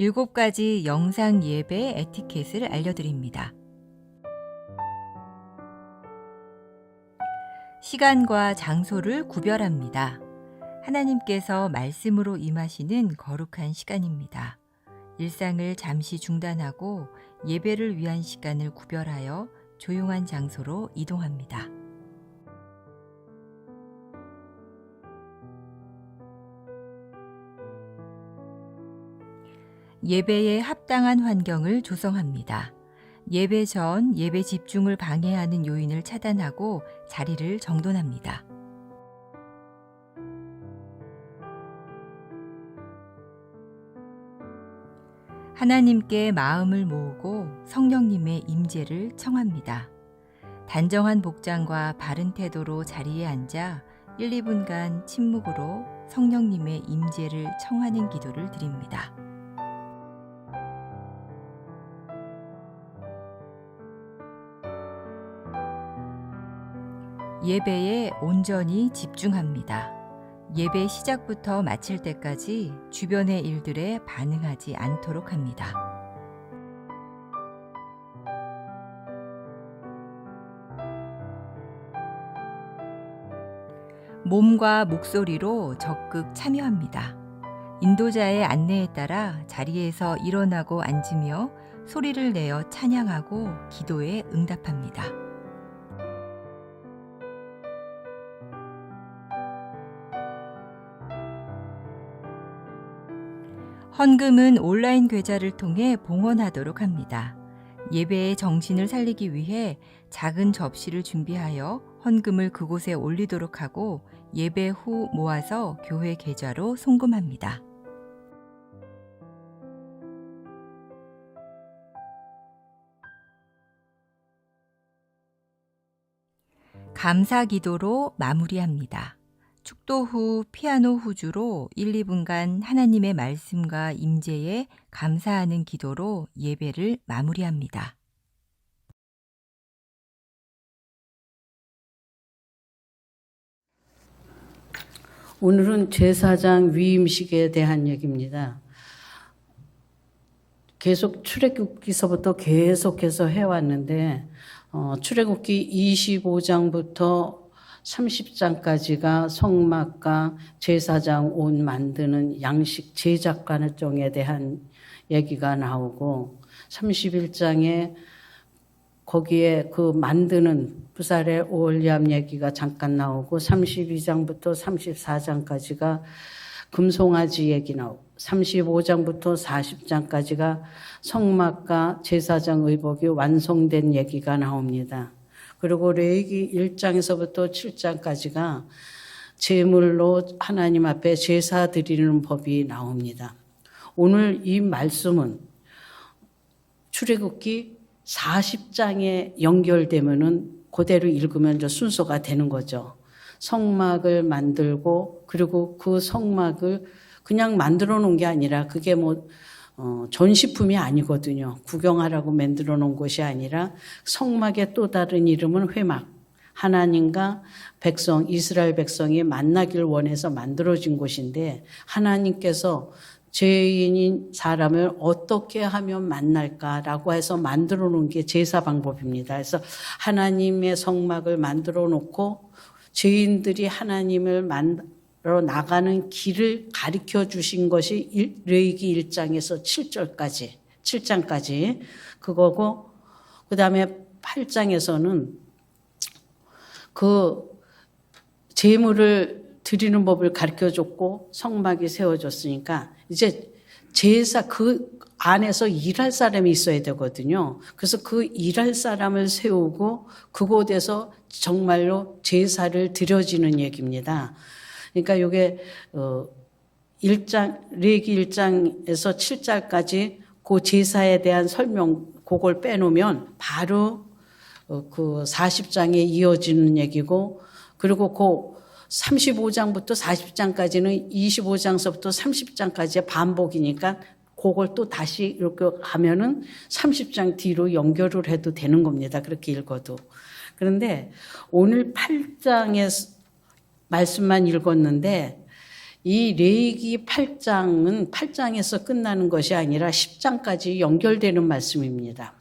7가지 영상 예배 에티켓을 알려드립니다. 시간과 장소를 구별합니다. 하나님께서 말씀으로 임하시는 거룩한 시간입니다. 일상을 잠시 중단하고 예배를 위한 시간을 구별하여 조용한 장소로 이동합니다. 예배에 합당한 환경을 조성합니다. 예배 전 예배 집중을 방해하는 요인을 차단하고 자리를 정돈합니다. 하나님께 마음을 모으고 성령님의 임재를 청합니다. 단정한 복장과 바른 태도로 자리에 앉아 1, 2분간 침묵으로 성령님의 임재를 청하는 기도를 드립니다. 예배에 온전히 집중합니다. 예배 시작부터 마칠 때까지 주변의 일들에 반응하지 않도록 합니다. 몸과 목소리로 적극 참여합니다. 인도자의 안내에 따라 자리에서 일어나고 앉으며 소리를 내어 찬양하고 기도에 응답합니다. 헌금은 온라인 계좌를 통해 봉헌하도록 합니다. 예배의 정신을 살리기 위해 작은 접시를 준비하여 헌금을 그곳에 올리도록 하고 예배 후 모아서 교회 계좌로 송금합니다. 감사 기도로 마무리합니다. 축도 후 피아노 후주로 1, 2분간 하나님의 말씀과 임재에 감사하는 기도로 예배를 마무리합니다. 오늘은 제사장 위임식에 대한 얘기입니다. 계속 출애굽기서부터 계속해서 해왔는데 출애굽기 25장부터 30장까지가 성막과 제사장 옷 만드는 양식 제작관정에 대한 얘기가 나오고 31장에 거기에 그 만드는 부살의 오홀리암 얘기가 잠깐 나오고 32장부터 34장까지가 금송아지 얘기 나오고 35장부터 40장까지가 성막과 제사장 의복이 완성된 얘기가 나옵니다. 그리고 레위기 1장에서부터 7장까지가 제물로 하나님 앞에 제사 드리는 법이 나옵니다. 오늘 이 말씀은 출애굽기 40장에 연결되면은 그대로 읽으면 저 순서가 되는 거죠. 성막을 만들고 그리고 그 성막을 그냥 만들어 놓은 게 아니라 그게 전시품이 아니거든요. 구경하라고 만들어 놓은 것이 아니라 성막의 또 다른 이름은 회막. 하나님과 백성, 이스라엘 백성이 만나길 원해서 만들어진 곳인데 하나님께서 죄인인 사람을 어떻게 하면 만날까라고 해서 만들어 놓은 게 제사 방법입니다. 그래서 하나님의 성막을 만들어 놓고 죄인들이 하나님을 만들어 나가는 길을 가르쳐 주신 것이 레위기 1장에서 7장까지 그거고, 그 다음에 8장에서는 그 제물을 드리는 법을 가르쳐 줬고 성막이 세워졌으니까 이제 제사 그 안에서 일할 사람이 있어야 되거든요. 그래서 그 일할 사람을 세우고 그곳에서 정말로 제사를 드려지는 얘기입니다. 그러니까 이게 레위기 1장에서 7장까지 그 제사에 대한 설명 그걸 빼놓으면 바로 그 40장에 이어지는 얘기고, 그리고 그 35장부터 40장까지는 25장서부터 30장까지의 반복이니까 그걸 또 다시 이렇게 하면은 30장 뒤로 연결을 해도 되는 겁니다. 그렇게 읽어도. 그런데 오늘 8장의 말씀만 읽었는데 이 레위기 8장은 8장에서 끝나는 것이 아니라 10장까지 연결되는 말씀입니다.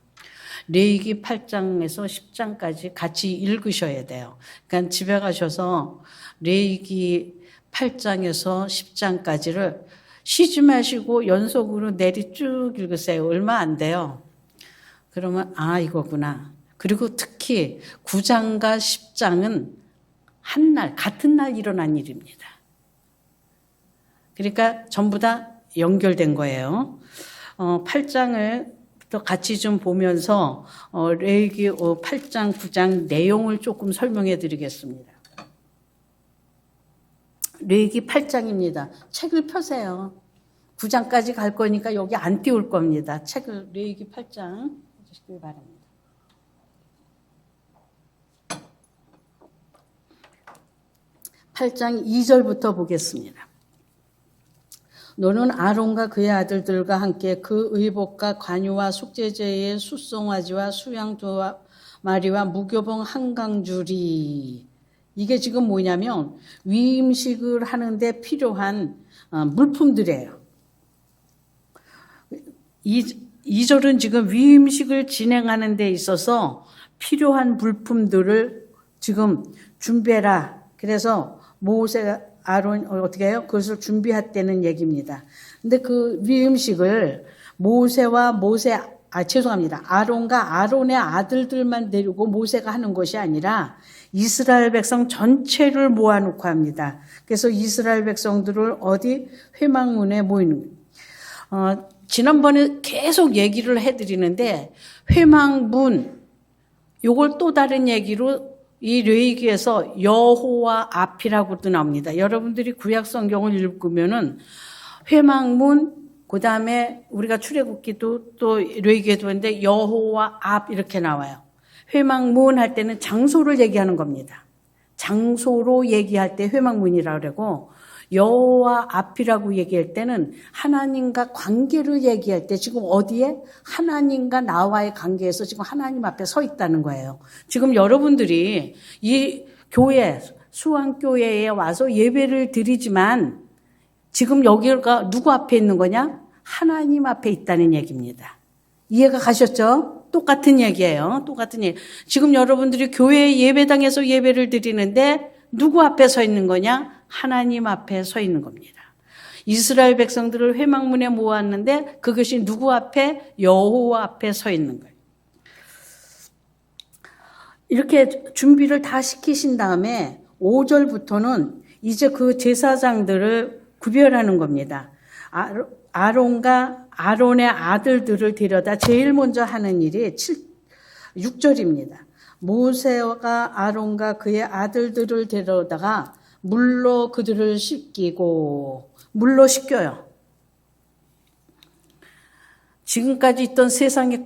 레위기 8장에서 10장까지 같이 읽으셔야 돼요. 그러니까 집에 가셔서 레위기 8장에서 10장까지를 쉬지 마시고 연속으로 내리 쭉 읽으세요. 얼마 안 돼요. 그러면 이거구나. 그리고 특히 9장과 10장은 한 날, 같은 날 일어난 일입니다. 그러니까 전부 다 연결된 거예요. 8장을 또 같이 좀 보면서 레위기 8장, 9장 내용을 조금 설명해 드리겠습니다. 레위기 8장입니다. 책을 펴세요. 9장까지 갈 거니까 여기 안 띄울 겁니다. 책을 레위기 8장 해주시기 바랍니다. 8장 2절부터 보겠습니다. 너는 아론과 그의 아들들과 함께 그 의복과 관유와 속죄제의 숫송아지와 수양 2마리와 무교봉 한 강줄이, 이게 지금 뭐냐면 위임식을 하는데 필요한 물품들이에요. 2절은 지금 위임식을 진행하는 데 있어서 필요한 물품들을 지금 준비해라. 그래서 모세가 아론 어떻게 해요? 그것을 준비했다는 얘기입니다. 근데 그 위임식을 아론과 아론의 아들들만 데리고 모세가 하는 것이 아니라 이스라엘 백성 전체를 모아놓고 합니다. 그래서 이스라엘 백성들을 어디 회막문에 모이는 거예요. 지난번에 계속 얘기를 해드리는데 회막문, 요걸 또 다른 얘기로 이 레위기에서 여호와 앞이라고도 나옵니다. 여러분들이 구약 성경을 읽으면은 회막문, 그 다음에 우리가 출애굽기도 또 레위기에도 하는데 여호와 앞 이렇게 나와요. 회막문 할 때는 장소를 얘기하는 겁니다. 장소로 얘기할 때 회막문이라고 그러고, 여호와 앞이라고 얘기할 때는 하나님과 관계를 얘기할 때 지금 어디에? 하나님과 나와의 관계에서 지금 하나님 앞에 서 있다는 거예요. 지금 여러분들이 이 교회, 수왕교회에 와서 예배를 드리지만 지금 여기가 누구 앞에 있는 거냐? 하나님 앞에 있다는 얘기입니다. 이해가 가셨죠? 똑같은 얘기예요. 똑같은 얘기. 지금 여러분들이 교회 예배당에서 예배를 드리는데 누구 앞에 서 있는 거냐? 하나님 앞에 서 있는 겁니다. 이스라엘 백성들을 회막문에 모았는데 그것이 누구 앞에? 여호와 앞에 서 있는 거예요. 이렇게 준비를 다 시키신 다음에 5절부터는 이제 그 제사장들을 구별하는 겁니다. 아론과 아론의 아들들을 데려다 제일 먼저 하는 일이 6절입니다. 모세가 아론과 그의 아들들을 데려다가 물로 그들을 씻기고, 물로 씻겨요. 지금까지 있던 세상의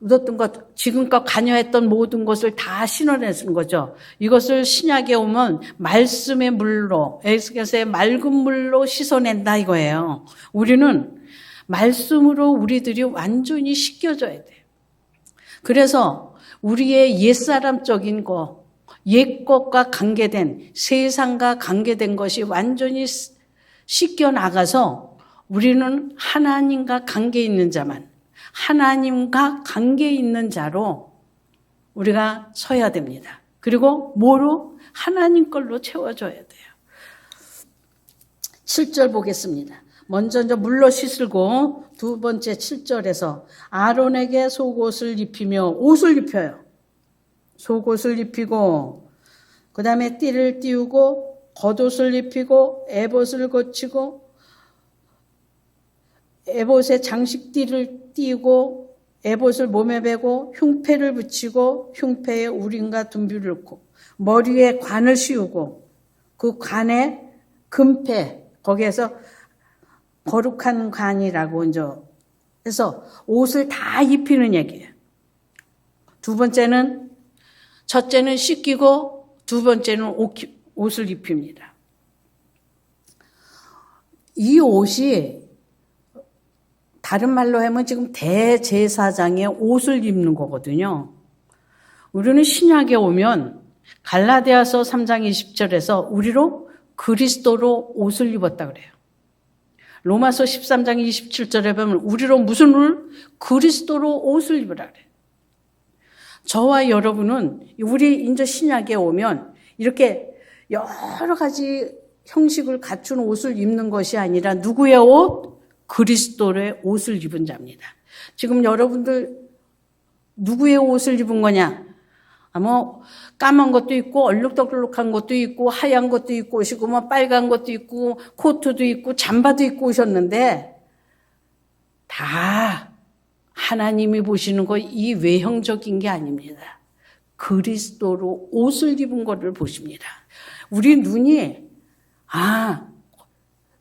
얻었던 것, 지금껏 관여했던 모든 것을 다 씻어내는 거죠. 이것을 신약에 오면 말씀의 물로, 에스겔서의 맑은 물로 씻어낸다 이거예요. 우리는 말씀으로 우리들이 완전히 씻겨져야 돼요. 그래서 우리의 옛사람적인 거, 옛것과 관계된, 세상과 관계된 것이 완전히 씻겨나가서 우리는 하나님과 관계 있는 자만, 하나님과 관계 있는 자로 우리가 서야 됩니다. 그리고 뭐로? 하나님 걸로 채워줘야 돼요. 7절 보겠습니다. 먼저 물로 씻고 두 번째 7절에서 아론에게 속옷을 입히며, 옷을 입혀요. 속옷을 입히고, 그 다음에 띠를 띄우고, 겉옷을 입히고, 에봇을 거치고, 에봇에 장식띠를 띄고, 에봇을 몸에 베고, 흉패를 붙이고, 흉패에 우림과 둔비를 넣고, 머리에 관을 씌우고, 그 관에 금패, 거기에서 거룩한 관이라고 이제 해서 옷을 다 입히는 얘기예요. 두 번째는, 첫째는 씻기고 두 번째는 옷을 입힙니다. 이 옷이 다른 말로 하면 지금 대제사장의 옷을 입는 거거든요. 우리는 신약에 오면 갈라디아서 3장 20절에서 우리로 그리스도로 옷을 입었다 그래요. 로마서 13장 27절에 보면 우리로 무슨 옷을? 그리스도로 옷을 입으라 그래요. 저와 여러분은 우리 이제 신약에 오면 이렇게 여러 가지 형식을 갖춘 옷을 입는 것이 아니라 누구의 옷? 그리스도의 옷을 입은 자입니다. 지금 여러분들 누구의 옷을 입은 거냐? 까만 것도 있고 얼룩덜룩한 것도 있고 하얀 것도 입고 오시고 빨간 것도 있고 코트도 있고 잠바도 입고 오셨는데 다 하나님이 보시는 거 이 외형적인 게 아닙니다. 그리스도로 옷을 입은 것을 보십니다. 우리 눈이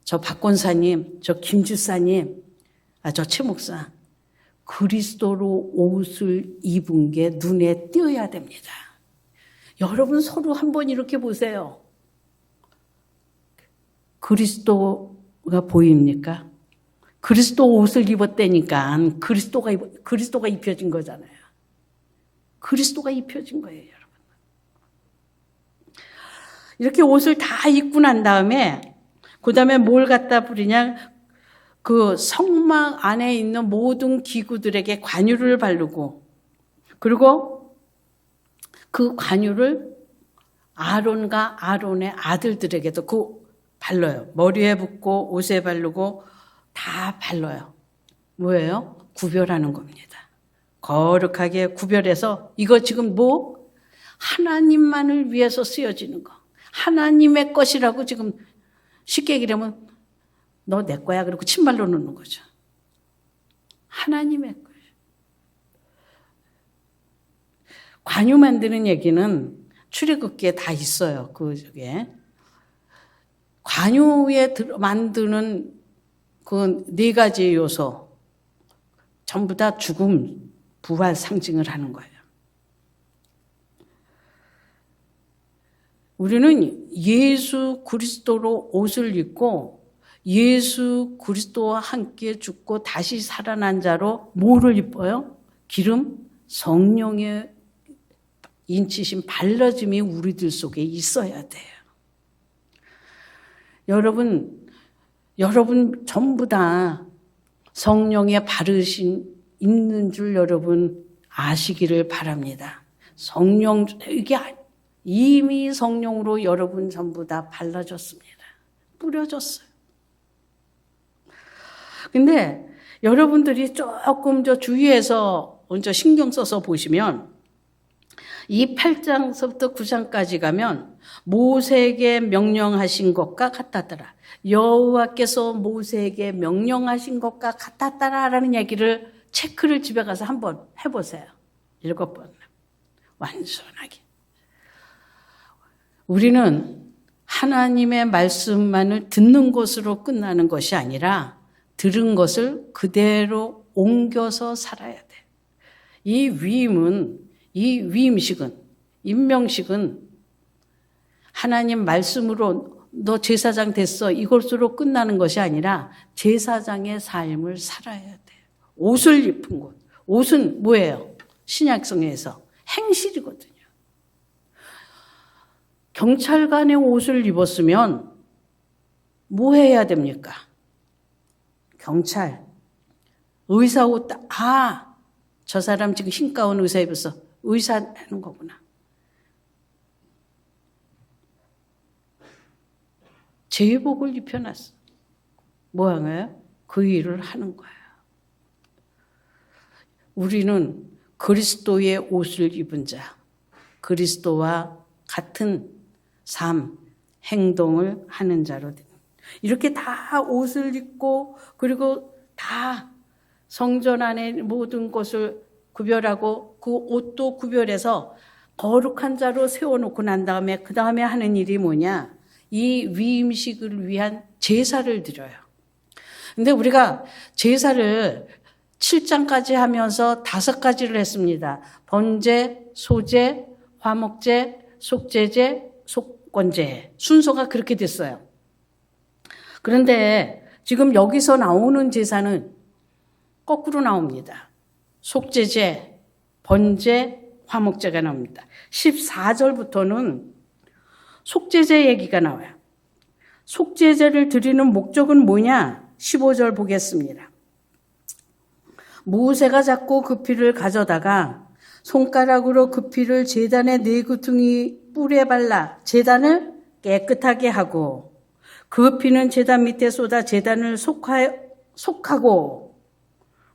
저 박권사님, 저 김주사님, 저 최 목사 그리스도로 옷을 입은 게 눈에 띄어야 됩니다. 여러분 서로 한번 이렇게 보세요. 그리스도가 보입니까? 그리스도 옷을 입었다니까 그리스도가 입혀진 거잖아요. 그리스도가 입혀진 거예요, 여러분. 이렇게 옷을 다 입고 난 다음에 그 다음에 뭘 갖다 뿌리냐? 그 성막 안에 있는 모든 기구들에게 관유를 바르고 그리고 그 관유를 아론과 아론의 아들들에게도 발라요. 머리에 붓고 옷에 바르고 다 발라요. 뭐예요? 구별하는 겁니다. 거룩하게 구별해서 이거 지금 하나님만을 위해서 쓰여지는 거. 하나님의 것이라고 지금 쉽게 얘기하면 너 내 거야. 그리고 침발로 넣는 거죠. 하나님의 것. 관유 만드는 얘기는 출애굽기에 다 있어요. 그중에 관유에 만드는 그 네 가지 요소 전부 다 죽음, 부활 상징을 하는 거예요. 우리는 예수 그리스도로 옷을 입고 예수 그리스도와 함께 죽고 다시 살아난 자로 뭐를 입어요? 기름, 성령의 인치심, 발라짐이 우리들 속에 있어야 돼요. 여러분 전부 다 성령의 바르심 있는 줄 여러분 아시기를 바랍니다. 이게 이미 성령으로 여러분 전부 다 발라졌습니다. 뿌려졌어요. 근데 여러분들이 조금 주위에서 먼저 신경 써서 보시면 이 8장서부터 9장까지 가면 모세에게 명령하신 것과 같았더라. 여호와께서 모세에게 명령하신 것과 같았더라라는 얘기를 체크를 집에 가서 한번 해보세요. 7번. 완전하게. 우리는 하나님의 말씀만을 듣는 것으로 끝나는 것이 아니라 들은 것을 그대로 옮겨서 살아야 돼. 이 위임식은, 임명식은 하나님 말씀으로 너 제사장 됐어 이것으로 끝나는 것이 아니라 제사장의 삶을 살아야 돼. 옷을 입은 것. 옷은 뭐예요? 신약성에서 행실이거든요. 경찰관의 옷을 입었으면 뭐 해야 됩니까? 경찰, 의사 옷, 저 사람 지금 흰가운 의사 입었어. 의사 하는 거구나. 제복을 입혀놨어. 뭐 하는 거예요? 그 일을 하는 거예요. 우리는 그리스도의 옷을 입은 자, 그리스도와 같은 삶, 행동을 하는 자로 이렇게 다 옷을 입고 그리고 다 성전 안에 모든 것을 구별하고 그 옷도 구별해서 거룩한 자로 세워놓고 난 다음에 그 다음에 하는 일이 뭐냐? 이 위임식을 위한 제사를 드려요. 근데 우리가 제사를 7장까지 하면서 5가지를 했습니다. 번제, 소제, 화목제, 속제제, 속건제. 순서가 그렇게 됐어요. 그런데 지금 여기서 나오는 제사는 거꾸로 나옵니다. 속제제, 번제, 화목제가 나옵니다. 14절부터는 속제제 얘기가 나와요. 속죄제를 드리는 목적은 뭐냐? 15절 보겠습니다. 모세가 잡고 그 피를 가져다가 손가락으로 그 피를 제단의 네 구퉁이 뿔에 발라 제단을 깨끗하게 하고 그 피는 제단 밑에 쏟아 제단을 속하고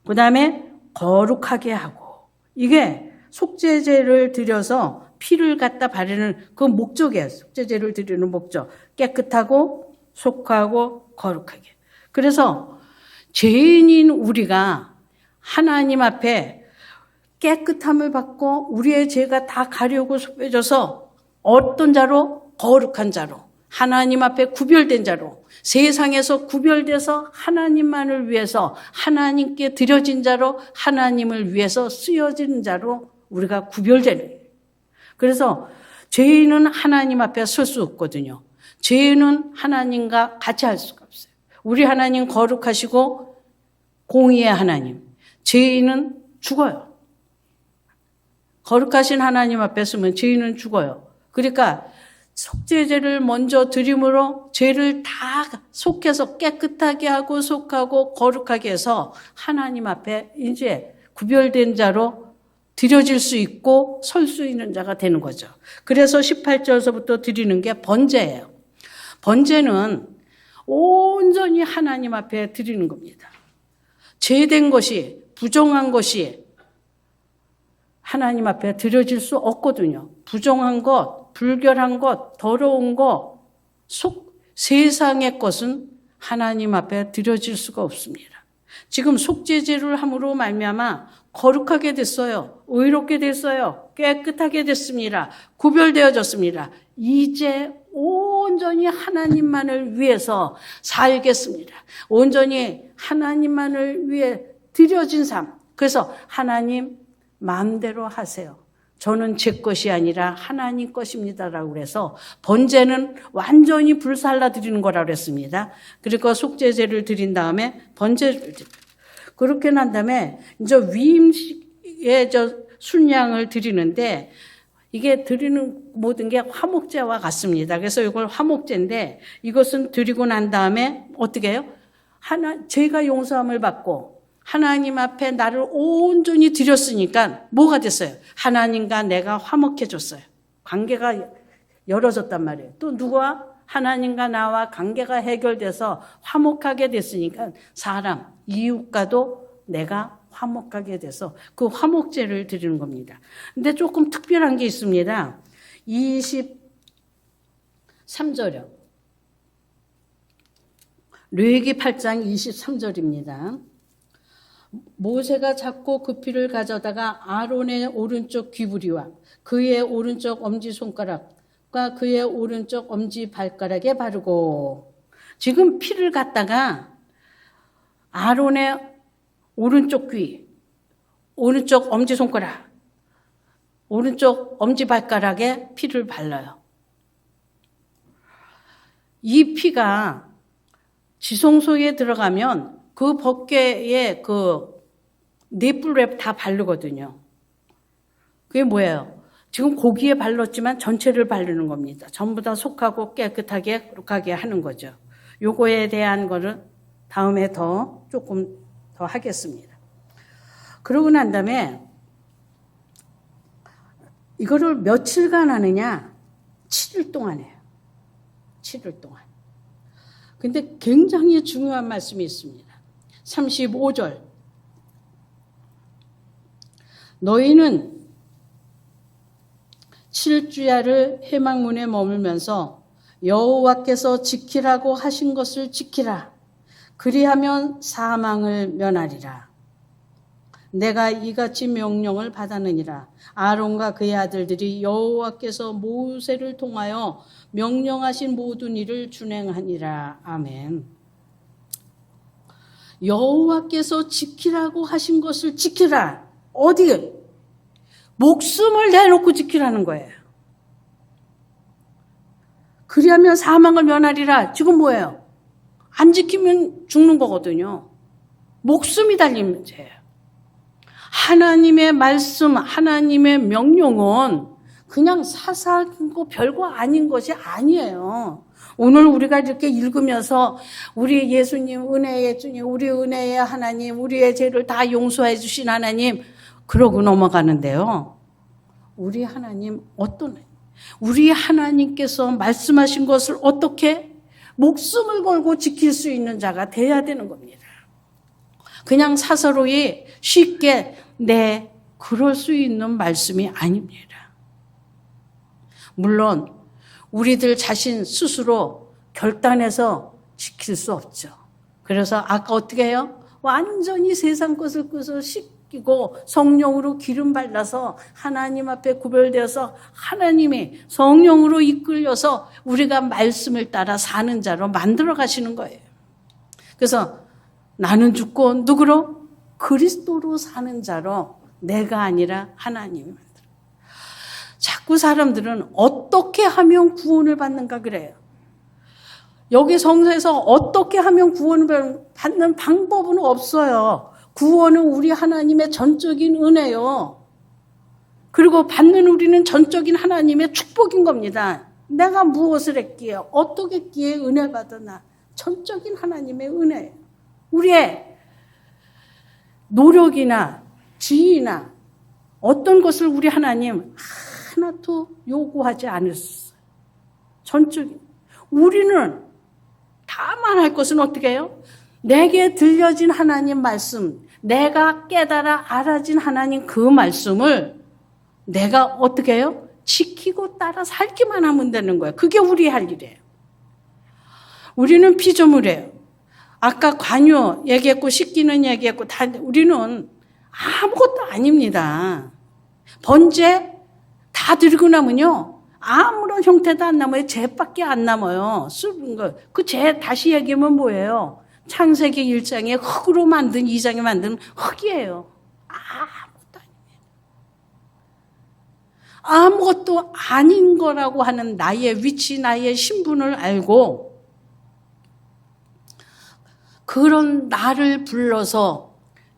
그 다음에 거룩하게 하고, 이게 속죄제를 드려서 피를 갖다 바르는 그 목적이에요. 속죄제를 드리는 목적. 깨끗하고 속하고 거룩하게. 그래서 죄인인 우리가 하나님 앞에 깨끗함을 받고 우리의 죄가 다 가려고 섭해져서 어떤 자로? 거룩한 자로, 하나님 앞에 구별된 자로, 세상에서 구별돼서 하나님만을 위해서 하나님께 드려진 자로, 하나님을 위해서 쓰여진 자로 우리가 구별되는 거예요. 그래서 죄인은 하나님 앞에 설 수 없거든요. 죄인은 하나님과 같이 할 수가 없어요. 우리 하나님 거룩하시고 공의의 하나님, 죄인은 죽어요. 거룩하신 하나님 앞에 서면 죄인은 죽어요. 그러니까 속죄제를 먼저 드림으로 죄를 다 속해서 깨끗하게 하고 속하고 거룩하게 해서 하나님 앞에 이제 구별된 자로 드려질 수 있고 설 수 있는 자가 되는 거죠. 그래서 18절서부터 드리는 게 번제예요. 번제는 온전히 하나님 앞에 드리는 겁니다. 죄된 것이, 부정한 것이 하나님 앞에 드려질 수 없거든요. 부정한 것, 불결한 것, 더러운 것, 세상의 것은 하나님 앞에 드려질 수가 없습니다. 지금 속죄제를 함으로 말미암아 거룩하게 됐어요. 의롭게 됐어요. 깨끗하게 됐습니다. 구별되어졌습니다. 이제 온전히 하나님만을 위해서 살겠습니다. 온전히 하나님만을 위해 드려진 삶. 그래서 하나님 마음대로 하세요. 저는 제 것이 아니라 하나님 것입니다라고 그래서 번제는 완전히 불살라 드리는 거라고 그랬습니다. 그리고 속죄제를 드린 다음에 번제를 드립니다. 그렇게 난 다음에 이제 위임식에 순양을 드리는데 이게 드리는 모든 게 화목제와 같습니다. 그래서 이걸 화목제인데 이것은 드리고 난 다음에 어떻게 해요? 제가 용서함을 받고 하나님 앞에 나를 온전히 드렸으니까 뭐가 됐어요? 하나님과 내가 화목해졌어요. 관계가 열어졌단 말이에요. 또 누구와? 하나님과 나와 관계가 해결돼서 화목하게 됐으니까 사람, 이웃과도 내가 화목하게 돼서 그 화목제를 드리는 겁니다. 근데 조금 특별한 게 있습니다. 23절이요. 레위기 8장 23절입니다. 모세가 잡고 그 피를 가져다가 아론의 오른쪽 귀부리와 그의 오른쪽 엄지손가락과 그의 오른쪽 엄지발가락에 바르고, 지금 피를 갖다가 아론의 오른쪽 귀, 오른쪽 엄지손가락, 오른쪽 엄지발가락에 피를 발라요. 이 피가 지성소에 들어가면 그 법궤에 그 넷불에 다 바르거든요. 그게 뭐예요? 지금 고기에 발랐지만 전체를 바르는 겁니다. 전부 다 속하고 깨끗하게 거룩하게 하는 거죠. 요거에 대한 거를 다음에 조금 더 하겠습니다. 그러고 난 다음에 이거를 며칠간 하느냐? 7일 동안 해요. 7일 동안. 근데 굉장히 중요한 말씀이 있습니다. 35절. 너희는 7주야를 회막문에 머물면서 여호와께서 지키라고 하신 것을 지키라. 그리하면 사망을 면하리라. 내가 이같이 명령을 받았느니라. 아론과 그의 아들들이 여호와께서 모세를 통하여 명령하신 모든 일을 준행하니라. 아멘. 여호와께서 지키라고 하신 것을 지키라. 어디? 목숨을 내놓고 지키라는 거예요. 그리하면 사망을 면하리라. 지금 뭐예요? 안 지키면 죽는 거거든요. 목숨이 달린 문제예요. 하나님의 말씀, 하나님의 명령은 그냥 사사고 별거 아닌 것이 아니에요. 오늘 우리가 이렇게 읽으면서 우리 예수님 은혜의 주님, 우리 은혜의 하나님, 우리의 죄를 다 용서해 주신 하나님 그러고 넘어가는데요. 우리 하나님 우리 하나님께서 말씀하신 것을 어떻게 목숨을 걸고 지킬 수 있는 자가 돼야 되는 겁니다. 그냥 사서로이 쉽게 그럴 수 있는 말씀이 아닙니다. 물론 우리들 자신 스스로 결단해서 지킬 수 없죠. 그래서 아까 어떻게 해요? 완전히 세상 것을 씻기고 성령으로 기름 발라서 하나님 앞에 구별되어서 하나님이 성령으로 이끌려서 우리가 말씀을 따라 사는 자로 만들어 가시는 거예요. 그래서 나는 죽고 누구로? 그리스도로 사는 자로 내가 아니라 하나님이 만들어. 자꾸 사람들은 어떻게 하면 구원을 받는가 그래요. 여기 성서에서 어떻게 하면 구원을 받는 방법은 없어요. 구원은 우리 하나님의 전적인 은혜요. 그리고 받는 우리는 전적인 하나님의 축복인 겁니다. 내가 무엇을 했기에 어떻게 했기에 은혜 받으나 전적인 하나님의 은혜예요. 우리의 노력이나 지위나 어떤 것을 우리 하나님 하나도 요구하지 않았어요. 전적인. 우리는 다만 할 것은 어떻게 해요? 내게 들려진 하나님 말씀, 내가 깨달아 알아진 하나님 그 말씀을 내가 어떻게 해요? 지키고 따라 살기만 하면 되는 거예요. 그게 우리 할 일이에요. 우리는 피조물이에요. 아까 관유 얘기했고 씻기는 얘기했고 다 우리는 아무것도 아닙니다. 번제 다 들고 나면요. 아무런 형태도 안 남아요. 죄밖에 안 남아요. 그 죄 다시 얘기하면 뭐예요? 창세기 1장에 흙으로 만든 2장에 만든 흙이에요. 아무것도 아닙니다. 아무것도 아닌 거라고 하는 나의 위치, 나의 신분을 알고 그런 나를 불러서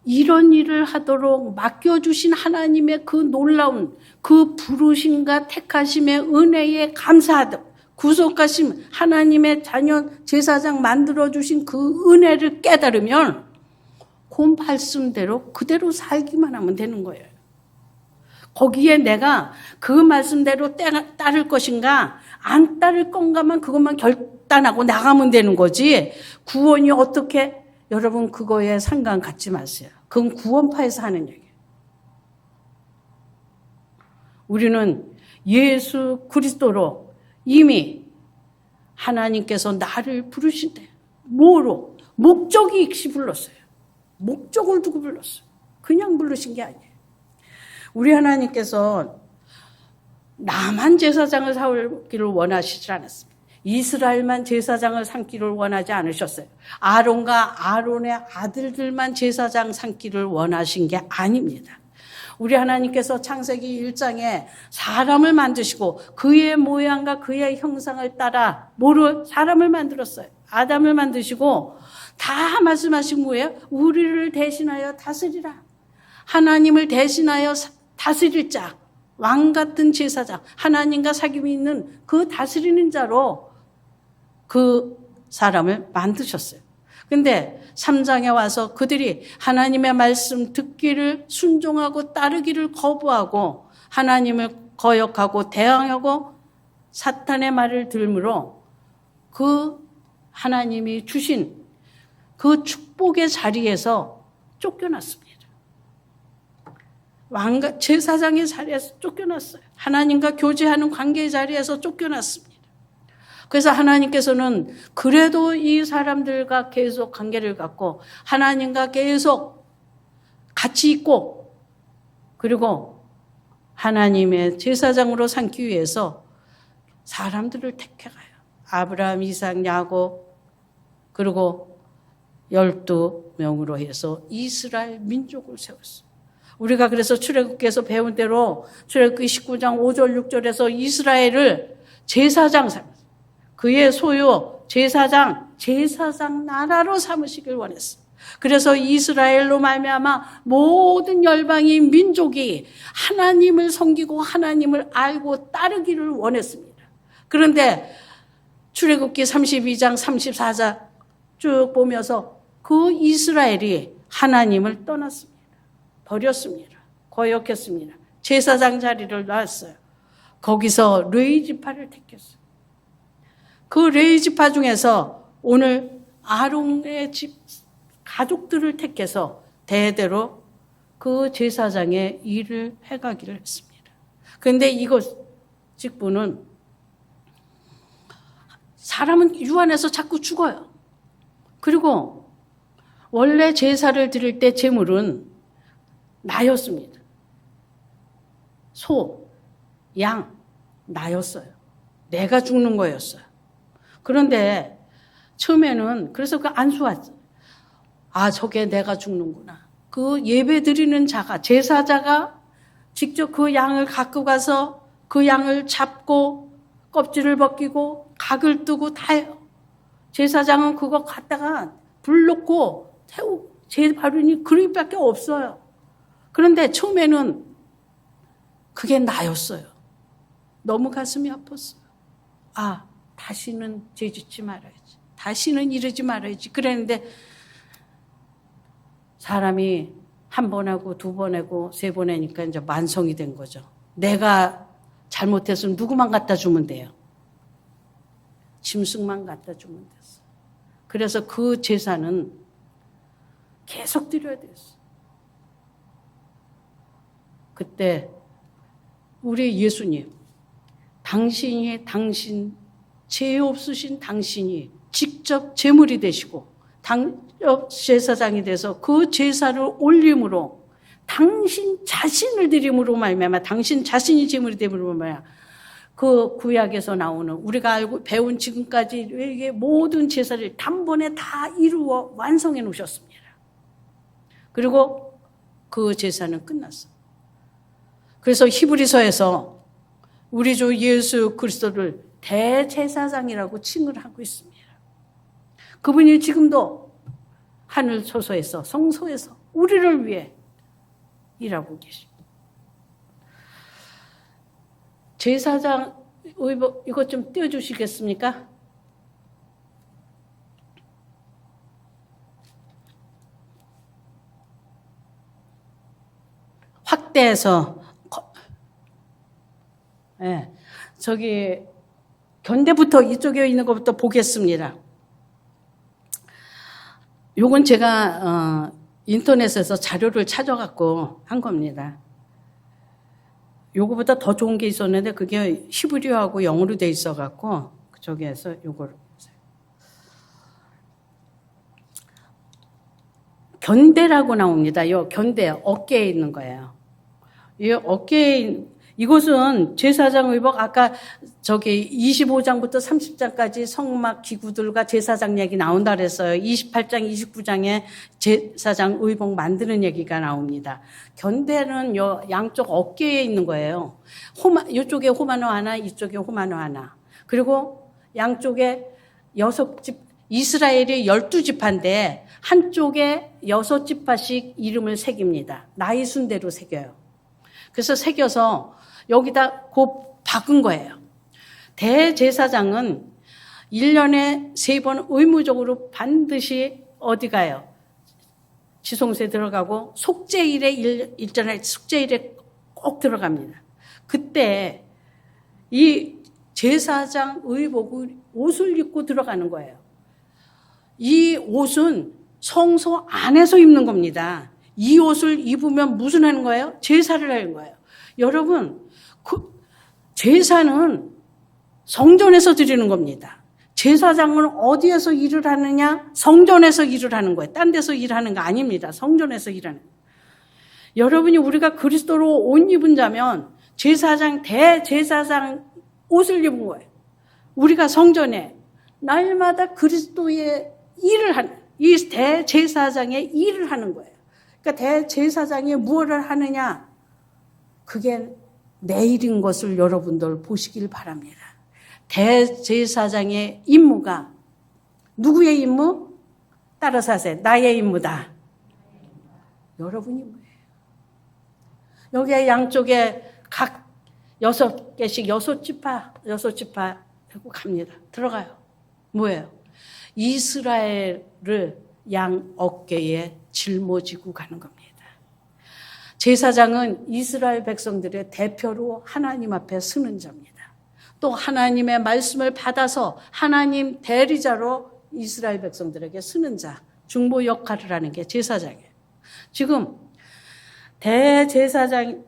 이런 일을 하도록 맡겨주신 하나님의 그 놀라운 그 부르심과 택하심의 은혜에 감사하다. 구속하심 하나님의 자녀 제사장 만들어주신 그 은혜를 깨달으면 그 말씀대로 그대로 살기만 하면 되는 거예요. 거기에 내가 그 말씀대로 따를 것인가 안 따를 건가만 그것만 결단하고 나가면 되는 거지. 구원이 어떻게 여러분 그거에 상관 갖지 마세요. 그건 구원파에서 하는 얘기예요. 우리는 예수 그리스도로 이미 하나님께서 나를 부르신대. 뭐로? 목적이 있이 불렀어요. 목적을 두고 불렀어요. 그냥 부르신 게 아니에요. 우리 하나님께서 나만 제사장을 삼기를 원하시지 않았습니다. 이스라엘만 제사장을 삼기를 원하지 않으셨어요. 아론과 아론의 아들들만 제사장 삼기를 원하신 게 아닙니다. 우리 하나님께서 창세기 1장에 사람을 만드시고 그의 모양과 그의 형상을 따라 사람을 만들었어요. 아담을 만드시고 다 말씀하신 뭐예요? 우리를 대신하여 다스리라. 하나님을 대신하여 다스릴 자, 왕 같은 제사장, 하나님과 사귐이 있는 그 다스리는 자로 그 사람을 만드셨어요. 근데 3장에 와서 그들이 하나님의 말씀 듣기를 순종하고 따르기를 거부하고 하나님을 거역하고 대항하고 사탄의 말을 들므로 그 하나님이 주신 그 축복의 자리에서 쫓겨났습니다. 왕과 제사장의 자리에서 쫓겨났어요. 하나님과 교제하는 관계의 자리에서 쫓겨났습니다. 그래서 하나님께서는 그래도 이 사람들과 계속 관계를 갖고 하나님과 계속 같이 있고 그리고 하나님의 제사장으로 삼기 위해서 사람들을 택해가요. 아브라함, 이삭, 야곱 그리고 12명으로 해서 이스라엘 민족을 세웠어요. 우리가 그래서 출애굽기에서 배운 대로 출애굽기 19장 5절 6절에서 이스라엘을 제사장 그의 소유 제사장 나라로 삼으시길 원했어. 그래서 이스라엘로 말미암아 모든 열방이 민족이 하나님을 섬기고 하나님을 알고 따르기를 원했습니다. 그런데 출애굽기 32장 34장 쭉 보면서 그 이스라엘이 하나님을 떠났습니다. 버렸습니다. 거역했습니다. 제사장 자리를 놨어요. 거기서 레위 지파를 택했어요. 그 레위 지파 중에서 오늘 아론의 집 가족들을 택해서 대대로 그 제사장의 일을 해가기를 했습니다. 그런데 이것 직분은 사람은 유한해서 자꾸 죽어요. 그리고 원래 제사를 드릴 때 제물은 나였습니다. 소, 양, 나였어요. 내가 죽는 거였어요. 그런데 처음에는 그래서 그 안수하죠. 아, 저게 내가 죽는구나. 그 예배 드리는 자가, 제사자가 직접 그 양을 갖고 가서 그 양을 잡고 껍질을 벗기고 각을 뜨고 다 해요. 제사장은 그거 갖다가 불 놓고 태우고 제 바르니 그릇밖에 없어요. 그런데 처음에는 그게 나였어요. 너무 가슴이 아팠어요. 아, 다시는 죄 짓지 말아야지. 다시는 이러지 말아야지. 그랬는데 사람이 한 번 하고 두 번 하고 세 번 하니까 이제 만성이 된 거죠. 내가 잘못했으면 누구만 갖다 주면 돼요. 짐승만 갖다 주면 됐어요. 그래서 그 제사는 계속 드려야 됐어요. 그때 우리 예수님, 당신 죄 없으신 당신이 직접 제물이 되시고 제사장이 돼서 그 제사를 올림으로 당신 자신을 드림으로 말미암아 당신 자신이 제물이 됨으로 말미암아 그 구약에서 나오는 우리가 알고 배운 지금까지 모든 제사를 단번에 다 이루어 완성해 놓으셨습니다. 그리고 그 제사는 끝났어요. 그래서 히브리서에서 우리 주 예수 그리스도를 대제사장이라고 칭을 하고 있습니다. 그분이 지금도 하늘 초소에서 성소에서 우리를 위해 일하고 계십니다. 제사장 의복 이것 좀 띄워주시겠습니까? 확대해서 네, 저기 견대부터 이쪽에 있는 것부터 보겠습니다. 요건 제가 인터넷에서 자료를 찾아갖고 한 겁니다. 요거보다 더 좋은 게 있었는데 그게 히브리어하고 영어로 돼 있어갖고 저기에서 요걸 견대라고 나옵니다. 요 견대 어깨에 있는 거예요. 이 어깨에 이것은 제사장 의복 아까 저기 25장부터 30장까지 성막 기구들과 제사장 얘기 나온다 그랬어요. 28장, 29장에 제사장 의복 만드는 얘기가 나옵니다. 견대는 요 양쪽 어깨에 있는 거예요. 이쪽에 호마노 하나, 이쪽에 호마노 하나. 그리고 양쪽에 6집 이스라엘이 12지파인데 한쪽에 6지파씩 이름을 새깁니다. 나이 순대로 새겨요. 그래서 새겨서 여기다 곧 박은 거예요. 대제사장은 1년에 3번 의무적으로 반드시 어디 가요? 지성소에 들어가고 속죄일에 일전에 속죄일에 꼭 들어갑니다. 그때 이 제사장 의복을 옷을 입고 들어가는 거예요. 이 옷은 성소 안에서 입는 겁니다. 이 옷을 입으면 무슨 하는 거예요? 제사를 하는 거예요. 여러분, 그 제사는 성전에서 드리는 겁니다. 제사장은 어디에서 일을 하느냐? 성전에서 일을 하는 거예요. 딴 데서 일하는 거 아닙니다. 성전에서 일하는 거예요. 여러분이 우리가 그리스도로 옷 입은 자면 제사장, 대제사장 옷을 입은 거예요. 우리가 성전에 날마다 그리스도의 일을 하는, 이 대제사장의 일을 하는 거예요. 그러니까 대제사장이 무엇을 하느냐? 그게 내일인 것을 여러분들 보시길 바랍니다. 대제사장의 임무가 누구의 임무? 따라서 하세요. 나의 임무다. 여러분이 뭐예요? 여기에 양쪽에 각 6개씩 6지파 하고 갑니다. 들어가요. 뭐예요? 이스라엘을 양 어깨에 짊어지고 가는 겁니다. 제사장은 이스라엘 백성들의 대표로 하나님 앞에 서는 자입니다. 또 하나님의 말씀을 받아서 하나님 대리자로 이스라엘 백성들에게 서는 자, 중보 역할을 하는 게 제사장이에요. 지금 대제사장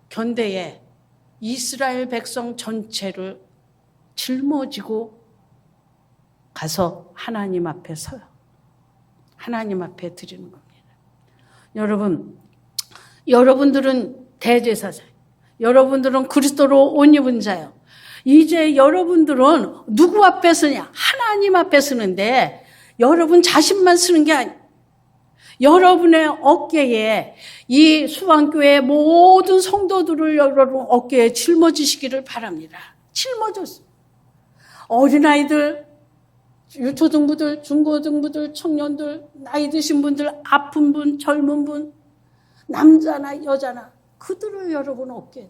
견대에 이스라엘 백성 전체를 짊어지고 가서 하나님 앞에 서요. 하나님 앞에 드리는 겁니다. 여러분들은 대제사장, 여러분들은 그리스도로 옷 입은 자요. 이제 여러분들은 누구 앞에 서냐? 하나님 앞에 서는데 여러분 자신만 서는 게 아니에요. 여러분의 어깨에 이 수방교회 모든 성도들을 여러분 어깨에 짊어지시기를 바랍니다. 짊어졌어요. 어린아이들, 유초등부들, 중고등부들, 청년들, 나이 드신 분들, 아픈 분, 젊은 분, 남자나 여자나 그들을 여러분 어깨에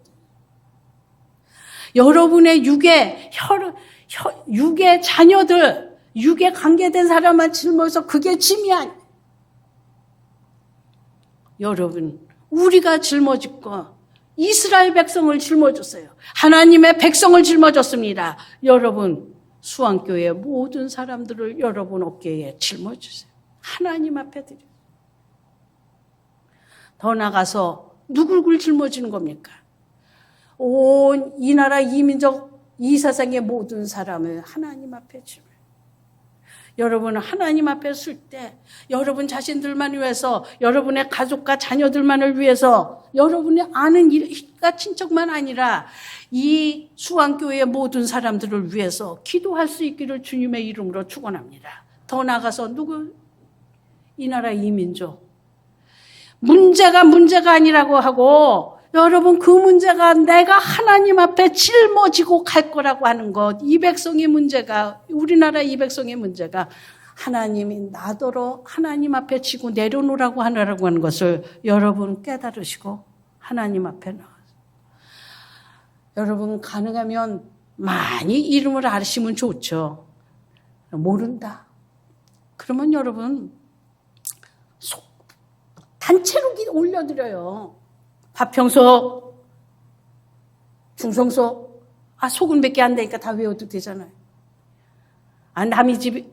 여러분의 육의 자녀들, 육에 관계된 사람만 짊어져서 그게 짐이 아니에요. 여러분, 우리가 짊어지고 이스라엘 백성을 짊어졌어요. 하나님의 백성을 짊어졌습니다. 여러분, 수왕교회 모든 사람들을 여러분 어깨에 짊어주세요. 하나님 앞에 드려요. 더 나가서 누굴 짊어지는 겁니까? 온 이 나라 이 민족 이 세상의 모든 사람을 하나님 앞에 짊어져요. 여러분 하나님 앞에 설 때 여러분 자신들만 위해서 여러분의 가족과 자녀들만을 위해서 여러분이 아는 일가 친척만 아니라 이 수왕교회의 모든 사람들을 위해서 기도할 수 있기를 주님의 이름으로 축원합니다. 더 나아가서 이 나라 이 민족 문제가 아니라고 하고 여러분 그 문제가 내가 하나님 앞에 짊어지고 갈 거라고 하는 것, 이 백성의 문제가, 우리나라 이 백성의 문제가 하나님이 나더러 하나님 앞에 지고 내려놓으라고 하는 것을 여러분 깨달으시고 하나님 앞에 나와서 여러분 가능하면 많이 이름을 아시면 좋죠. 모른다. 그러면 여러분 단체로 올려드려요. 파평소, 중성소, 소금밖에 안 되니까 다 외워도 되잖아요. 남의 집,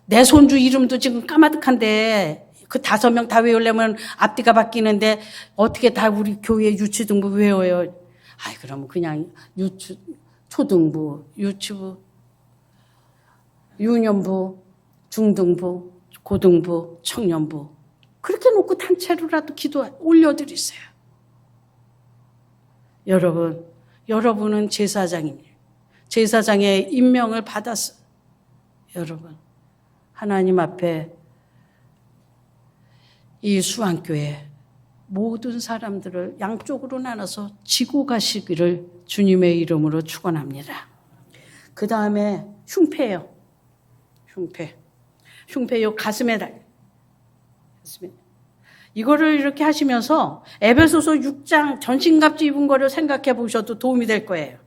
내 손주 이름도 지금 까마득한데 그 5명 다 외우려면 앞뒤가 바뀌는데 어떻게 다 우리 교회 유치등부 외워요? 그러면 그냥 초등부, 유치부, 유년부, 중등부, 고등부, 청년부 그렇게 놓고 단체로라도 올려드리세요. 여러분은 제사장입니다. 제사장의 임명을 받았어. 여러분, 하나님 앞에 이 수왕교회 모든 사람들을 양쪽으로 나눠서 지고 가시기를 주님의 이름으로 축원합니다. 그 다음에 흉패요. 흉패요 가슴에 달려. 이거를 이렇게 하시면서 에베소서 6장 전신갑주 입은 거를 생각해 보셔도 도움이 될 거예요.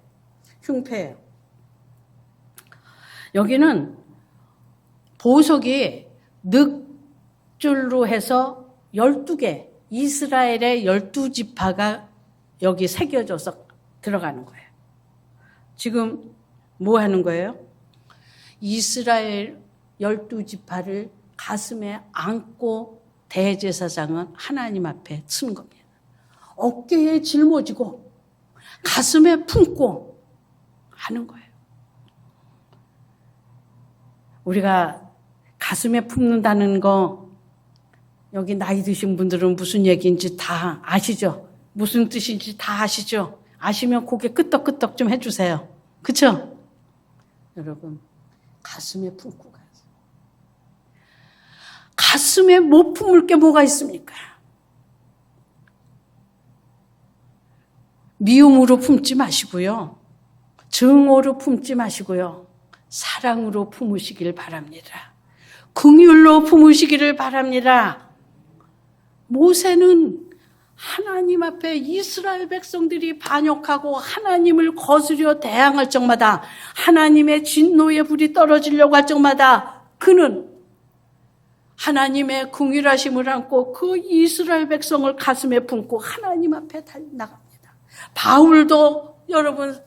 흉패예요. 여기는 보석이 늑줄로 해서 12개, 이스라엘의 12지파가 여기 새겨져서 들어가는 거예요. 지금 뭐 하는 거예요? 이스라엘 12지파를 가슴에 안고 대제사장은 하나님 앞에 서는 겁니다. 어깨에 짊어지고 가슴에 품고 하는 거예요. 우리가 가슴에 품는다는 거 여기 나이 드신 분들은 무슨 얘기인지 다 아시죠? 무슨 뜻인지 다 아시죠? 아시면 고개 끄덕끄덕 좀 해주세요. 그렇죠? 여러분 가슴에 품고 가요. 가슴에 못 품을 게 뭐가 있습니까? 미움으로 품지 마시고요. 증오로 품지 마시고요. 사랑으로 품으시길 바랍니다. 긍휼로 품으시기를 바랍니다. 모세는 하나님 앞에 이스라엘 백성들이 반역하고 하나님을 거스려 대항할 적마다, 하나님의 진노의 불이 떨어지려고 할 적마다 그는 하나님의 긍휼하심을 안고 그 이스라엘 백성을 가슴에 품고 하나님 앞에 나갑니다. 바울도 여러분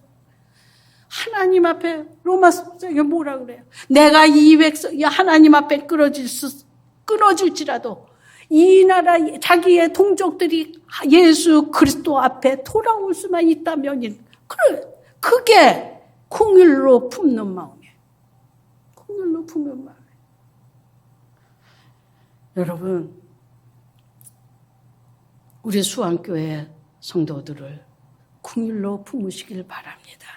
하나님 앞에 로마서에 뭐라 그래요? 내가 이 백성 하나님 앞에 끊어질지라도 이 나라 자기의 동족들이 예수 그리스도 앞에 돌아올 수만 있다면 그게 긍휼로 품는 마음이에요. 긍휼로 품는 마음. 여러분, 우리 수안교회 성도들을 긍휼로 품으시길 바랍니다.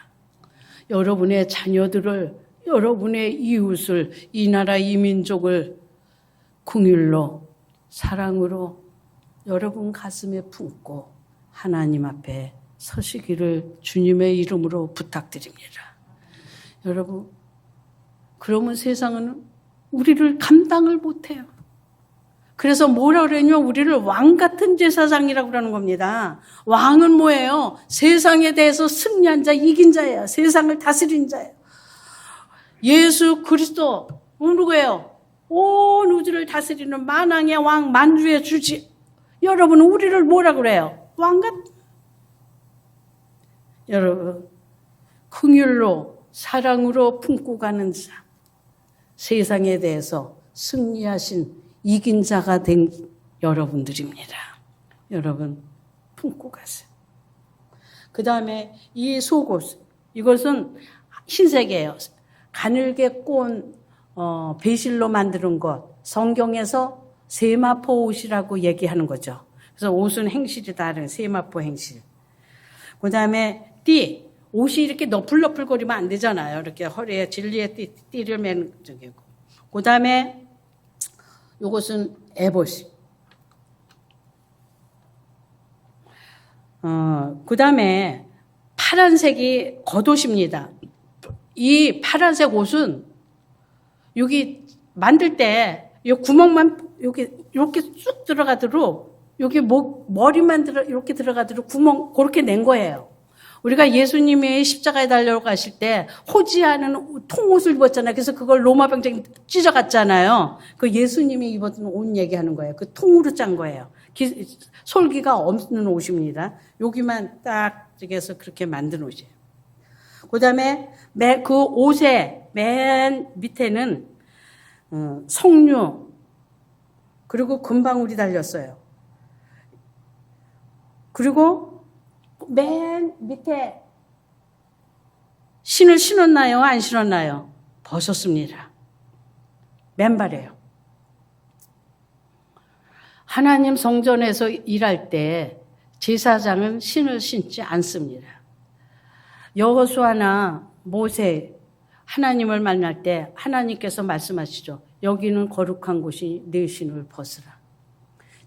여러분의 자녀들을, 여러분의 이웃을, 이 나라 이 민족을 긍휼로, 사랑으로 여러분 가슴에 품고 하나님 앞에 서시기를 주님의 이름으로 부탁드립니다. 여러분, 그러면 세상은 우리를 감당을 못해요. 그래서 뭐라 그러냐면 우리를 왕 같은 제사장이라고 그러는 겁니다. 왕은 뭐예요? 세상에 대해서 승리한 자, 이긴 자예요. 세상을 다스린 자예요. 예수 그리스도 누구예요? 온 우주를 다스리는 만왕의 왕, 만주의 주지. 여러분은 우리를 뭐라 그래요? 왕 같은. 여러분, 긍휼로 사랑으로 품고 가는 자, 세상에 대해서 승리하신 이긴 자가 된 여러분들입니다. 여러분 품고 가세요. 그 다음에 이 속옷, 이것은 흰색이에요. 가늘게 꼰 배실로 만드는 것, 성경에서 세마포 옷이라고 얘기하는 거죠. 그래서 옷은 행실이 다른 세마포 행실. 그 다음에 띠, 옷이 이렇게 너플너플거리면 안 되잖아요. 이렇게 허리에 진리의 띠를 매는 쪽이고. 그 다음에 이것은 에봇이. 그 다음에 파란색이 겉옷입니다. 이 파란색 옷은 여기 만들 때 이 구멍만 여기 이렇게 쑥 들어가도록 여기 머리만 이렇게 들어가도록 구멍 그렇게 낸 거예요. 우리가 예수님이 십자가에 달려가실 때 호지하는 통옷을 입었잖아요. 그래서 그걸 로마 병정이 찢어갔잖아요. 그 예수님이 입었던 옷 얘기하는 거예요. 그 통으로 짠 거예요. 솔기가 없는 옷입니다. 여기만 딱 해서 그렇게 만든 옷이에요. 그 다음에 그 옷의 맨 밑에는 석류 그리고 금방울이 달렸어요. 그리고 맨 밑에 신을 신었나요? 안 신었나요? 벗었습니다. 맨발이에요. 하나님 성전에서 일할 때 제사장은 신을 신지 않습니다. 여호수아나 모세 하나님을 만날 때 하나님께서 말씀하시죠. 여기는 거룩한 곳이 네 신을 벗으라.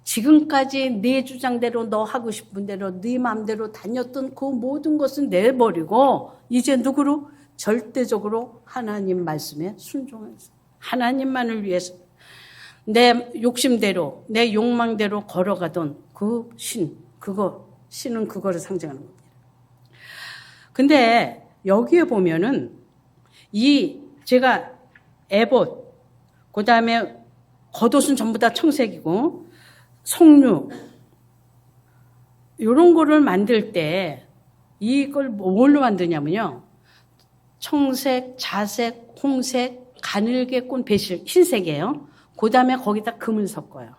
지금까지 네 주장대로 너 하고 싶은 대로 네 마음대로 다녔던 그 모든 것은 내버리고 이제 누구로? 절대적으로 하나님 말씀에 순종해서 하나님만을 위해서 내 욕심대로 내 욕망대로 걸어가던 그 신은 그거를 상징하는 겁니다. 근데 여기에 보면은 제가 에봇 그 다음에 겉옷은 전부 다 청색이고 석류 이런 거를 만들 때 이걸 뭘로 만드냐면요. 청색, 자색, 홍색, 가늘게 꼰 배실, 흰색이에요. 그 다음에 거기다 금을 섞어요.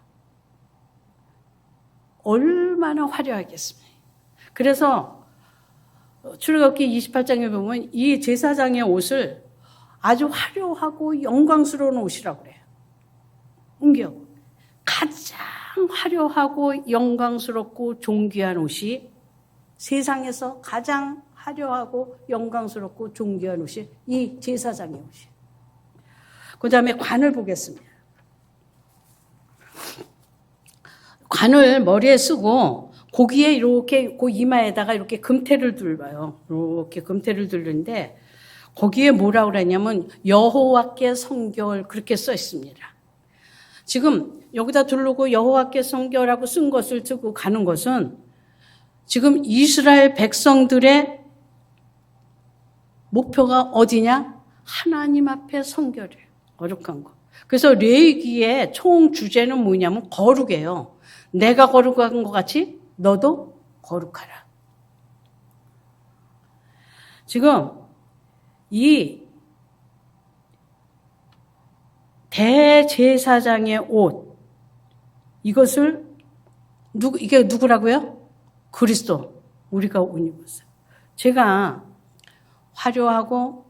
얼마나 화려하겠습니까? 그래서 출애굽기 28장에 보면 이 제사장의 옷을 아주 화려하고 영광스러운 옷이라고 그래요. 가장 화려하고 영광스럽고 존귀한 옷이 세상에서 가장 화려하고 영광스럽고 존귀한 옷이 이 제사장의 옷이에요. 그 다음에 관을 보겠습니다. 관을 머리에 쓰고 고기에 이렇게 그 이마에다가 이렇게 금태를 둘러요. 이렇게 금태를 둘는데 거기에 뭐라고 그러냐면 여호와께 성결 그렇게 써 있습니다. 지금 여기다 두르고 여호와께 성결하고 쓴 것을 두고 가는 것은 지금 이스라엘 백성들의 목표가 어디냐? 하나님 앞에 성결이에요. 거룩한 거. 그래서 레위기의 총 주제는 뭐냐면 거룩이에요. 내가 거룩한 것 같이 너도 거룩하라. 지금 이 대제사장의 옷, 이것을 이게 누구라고요? 그리스도. 우리가 옷 입었어요. 제가 화려하고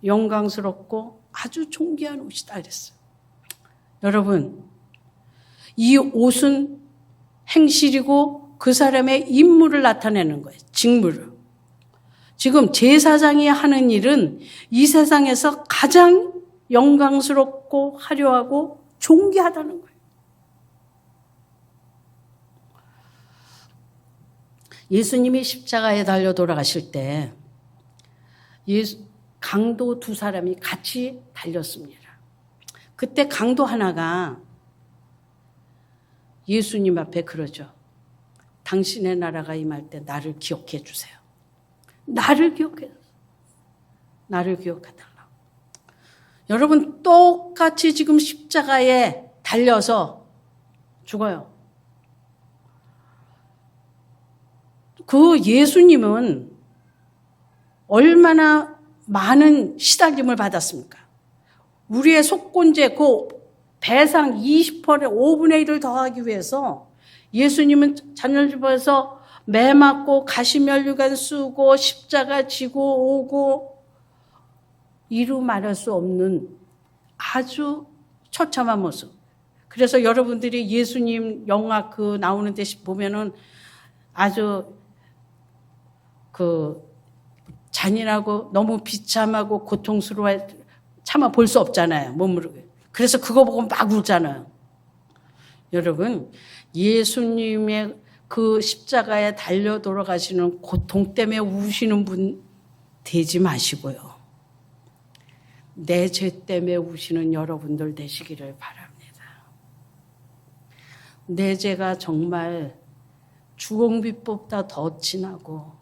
영광스럽고 아주 존귀한 옷이다 그랬어요. 여러분, 이 옷은 행실이고 그 사람의 인물을 나타내는 거예요. 직무를. 지금 제사장이 하는 일은 이 세상에서 가장 영광스럽고 화려하고 존귀하다는 거예요. 예수님이 십자가에 달려 돌아가실 때 강도 두 사람이 같이 달렸습니다. 그때 강도 하나가 예수님 앞에 그러죠. 당신의 나라가 임할 때 나를 기억해 주세요. 나를 기억해 주세요. 나를 기억해달라고. 여러분, 똑같이 지금 십자가에 달려서 죽어요. 그 예수님은 얼마나 많은 시달림을 받았습니까? 우리의 속건제 그 배상 20%의 5분의 1을 더하기 위해서 예수님은 잔혈집에서 매 맞고 가시면류관 쓰고 십자가 지고 오고 이루 말할 수 없는 아주 처참한 모습. 그래서 여러분들이 예수님 영화 그 나오는 데 보면은 아주 그 잔인하고 너무 비참하고 고통스러워 차마 볼 수 없잖아요. 몸으로. 그래서 그거 보고 막 울잖아요. 여러분, 예수님의 그 십자가에 달려 돌아가시는 고통 때문에 우시는 분 되지 마시고요. 내 죄 때문에 우시는 여러분들 되시기를 바랍니다. 내 죄가 정말 주홍빛보다 더 진하고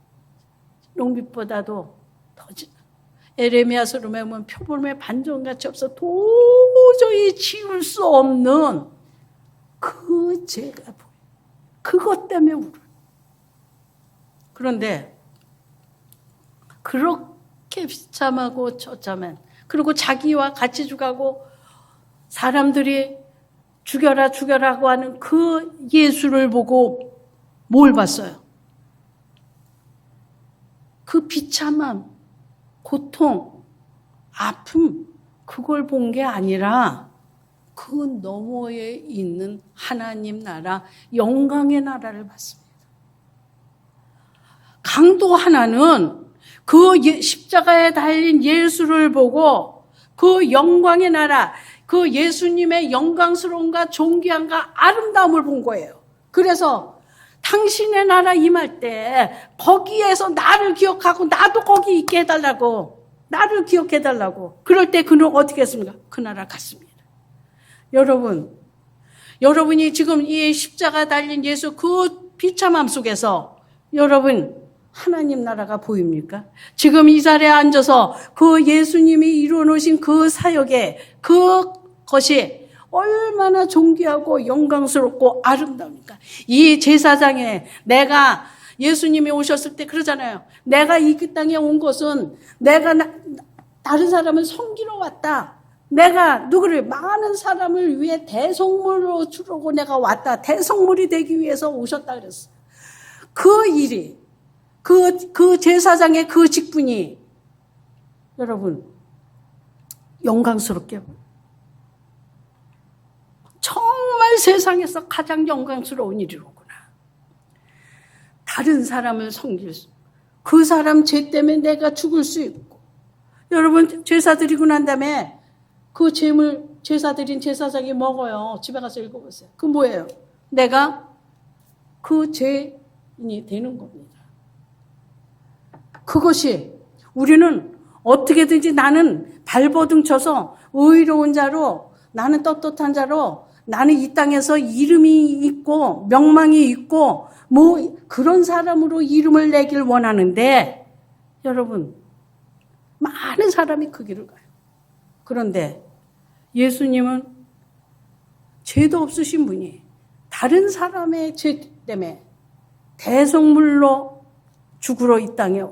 녹빛보다도 더 진하고 에레미야서로 보면 표범의 반전같이 없어 도저히 지울 수 없는 그 죄가 보여요. 그것 때문에 울어요. 그런데 그렇게 비참하고 처참한, 그리고 자기와 같이 죽어가고 사람들이 죽여라 죽여라고 하는 그 예수를 보고 뭘 봤어요? 그 비참함, 고통, 아픔, 그걸 본 게 아니라 그 너머에 있는 하나님 나라, 영광의 나라를 봤습니다. 강도 하나는 그 십자가에 달린 예수를 보고 그 영광의 나라, 그 예수님의 영광스러움과 존귀함과 아름다움을 본 거예요. 그래서 당신의 나라 임할 때 거기에서 나를 기억하고 나도 거기 있게 해달라고, 나를 기억해달라고. 그럴 때 그는 어떻게 했습니까? 그 나라 갔습니다. 여러분이 지금 이 십자가 달린 예수 그 비참함 속에서 여러분 하나님 나라가 보입니까? 지금 이 자리에 앉아서 그 예수님이 이루어놓으신 그 사역에 그것이 얼마나 존귀하고 영광스럽고 아름다우니까. 이 제사장에 내가 예수님이 오셨을 때 그러잖아요. 내가 이 땅에 온 것은 내가 다른 사람을 섬기러 왔다. 내가 누구를 많은 사람을 위해 대성물로 주려고 내가 왔다. 대성물이 되기 위해서 오셨다 그랬어. 그 일이 그 제사장의 그 직분이 여러분 영광스럽게 정말 세상에서 가장 영광스러운 일이로구나. 다른 사람을 섬길 수, 그 사람 죄 때문에 내가 죽을 수 있고. 여러분 제사 드리고 난 다음에 그 재물 제사 드린 제사장이 먹어요. 집에 가서 읽어보세요. 그 뭐예요? 내가 그 죄인이 되는 겁니다. 그것이 우리는 어떻게든지 나는 발버둥 쳐서 의로운 자로, 나는 떳떳한 자로, 나는 이 땅에서 이름이 있고 명망이 있고 뭐 그런 사람으로 이름을 내길 원하는데 여러분 많은 사람이 그 길을 가요. 그런데 예수님은 죄도 없으신 분이 다른 사람의 죄 때문에 대속물로 죽으러 이 땅에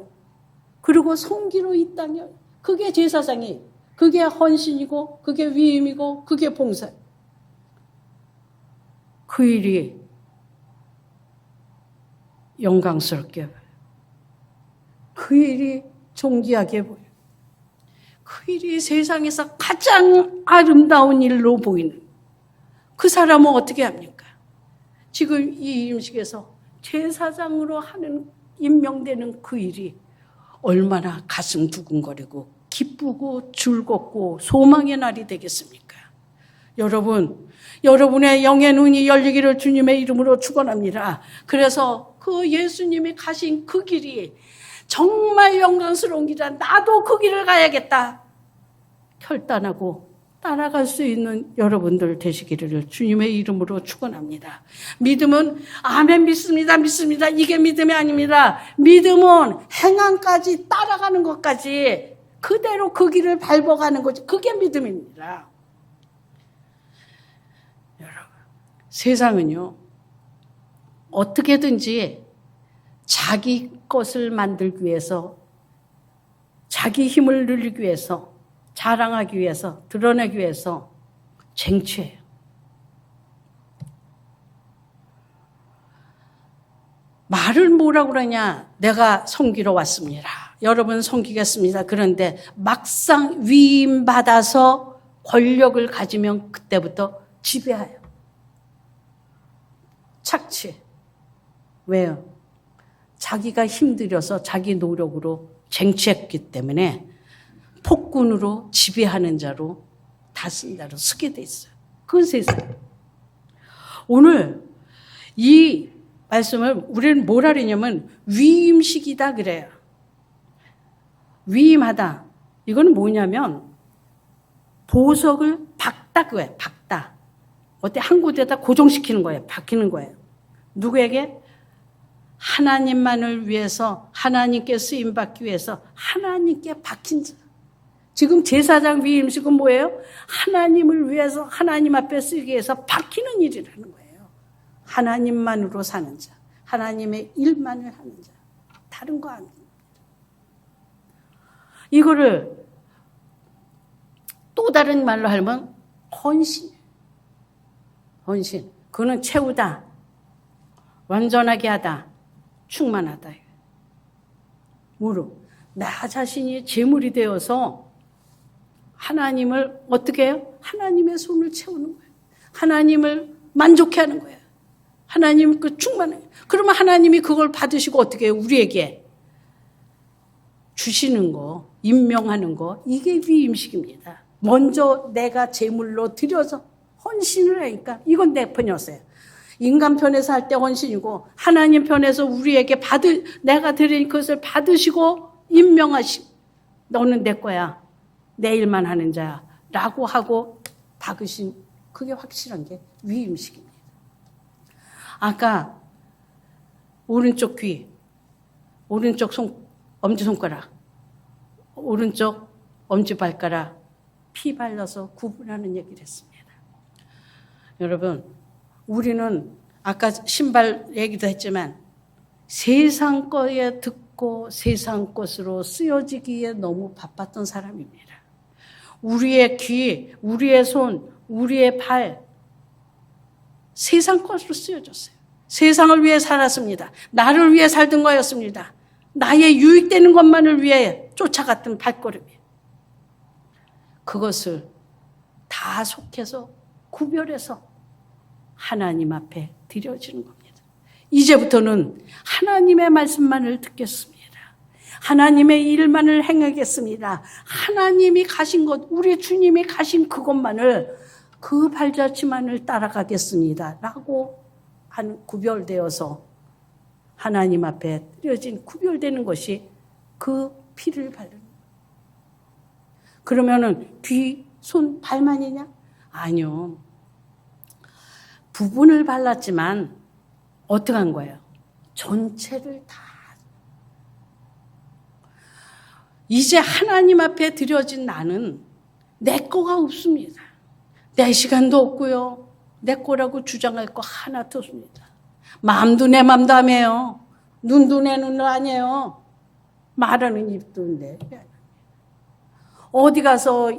그리고 성기로 이 땅에 그게 제사장이 그게 헌신이고 그게 위임이고 그게 봉사. 그 일이 영광스럽게 보여요. 그 일이 존귀하게 보여요. 그 일이 세상에서 가장 아름다운 일로 보이는 그 사람은 어떻게 합니까? 지금 이 임식에서 제사장으로 하는 임명되는 그 일이 얼마나 가슴 두근거리고 기쁘고 즐겁고 소망의 날이 되겠습니까? 여러분, 여러분의 영의 눈이 열리기를 주님의 이름으로 축원합니다. 그래서 그 예수님이 가신 그 길이 정말 영광스러운 길이라 나도 그 길을 가야겠다. 결단하고 따라갈 수 있는 여러분들 되시기를 주님의 이름으로 축원합니다. 믿음은 아멘 믿습니다. 믿습니다. 이게 믿음이 아닙니다. 믿음은 행함까지 따라가는 것까지 그대로 그 길을 밟아가는 거지. 그게 믿음입니다. 여러분, 세상은요. 어떻게든지 자기 것을 만들기 위해서 자기 힘을 늘리기 위해서 자랑하기 위해서 드러내기 위해서 쟁취해요. 말을 뭐라고 그러냐. 내가 섬기러 왔습니다. 여러분 섬기겠습니다. 그런데 막상 위임받아서 권력을 가지면 그때부터 지배해요. 착취. 왜요? 자기가 힘들여서 자기 노력으로 쟁취했기 때문에 폭군으로 지배하는 자로 다스린 자로 쓰게 돼 있어요. 그건 세상. 오늘 이 말씀을 우리는 뭐라 그러냐면 위임식이다 그래요. 위임하다. 이거는 뭐냐면 보석을 박다 그거예요. 박다. 어때? 한 곳에다 고정시키는 거예요. 박히는 거예요. 누구에게? 하나님만을 위해서 하나님께 쓰임받기 위해서 하나님께 박힌 자. 지금 제사장 위임식은 뭐예요? 하나님을 위해서 하나님 앞에 쓰기 위해서 박히는 일이라는 거예요. 하나님만으로 사는 자. 하나님의 일만을 하는 자. 다른 거 아닙니다. 이거를 또 다른 말로 하면 헌신. 헌신. 그거는 채우다. 완전하게 하다. 충만하다. 뭐로? 나 자신이 제물이 되어서 하나님을 어떻게 해요? 하나님의 손을 채우는 거예요. 하나님을 만족해 하는 거예요. 하나님 그 충만해요. 그러면 하나님이 그걸 받으시고 어떻게 해요? 우리에게 주시는 거, 임명하는 거, 이게 위임식입니다. 먼저 내가 제물로 드려서 헌신을 하니까 이건 내 편이었어요. 인간 편에서 할 때 헌신이고 하나님 편에서 우리에게 내가 드린 것을 받으시고 임명하시고 너는 내 거야. 내 일만 하는 자야. 라고 하고 박으신 그게 확실한 게 위임식입니다. 아까 오른쪽 귀, 오른쪽 엄지손가락, 오른쪽 엄지발가락 피 발라서 구분하는 얘기를 했습니다. 여러분, 우리는 아까 신발 얘기도 했지만 세상 거에 듣고 세상 것으로 쓰여지기에 너무 바빴던 사람입니다. 우리의 귀, 우리의 손, 우리의 발 세상 것으로 쓰여졌어요. 세상을 위해 살았습니다. 나를 위해 살던 거였습니다. 나의 유익되는 것만을 위해 쫓아갔던 발걸음이에요. 그것을 다 속해서 구별해서 하나님 앞에 드려지는 겁니다. 이제부터는 하나님의 말씀만을 듣겠습니다. 하나님의 일만을 행하겠습니다. 하나님이 가신 것, 우리 주님이 가신 그것만을 그 발자취만을 따라가겠습니다. 라고 구별되어서 하나님 앞에 드려진 구별되는 것이 그 피를 바르는. 그러면은 귀, 손, 발만이냐? 아니요. 부분을 발랐지만 어떻게 한 거예요? 전체를 다. 이제 하나님 앞에 드려진 나는 내 거가 없습니다. 내 시간도 없고요. 내 거라고 주장할 거 하나도 없습니다. 마음도 내 마음도 아니에요. 눈도 내 눈도 아니에요. 말하는 입도 내. 어디 가서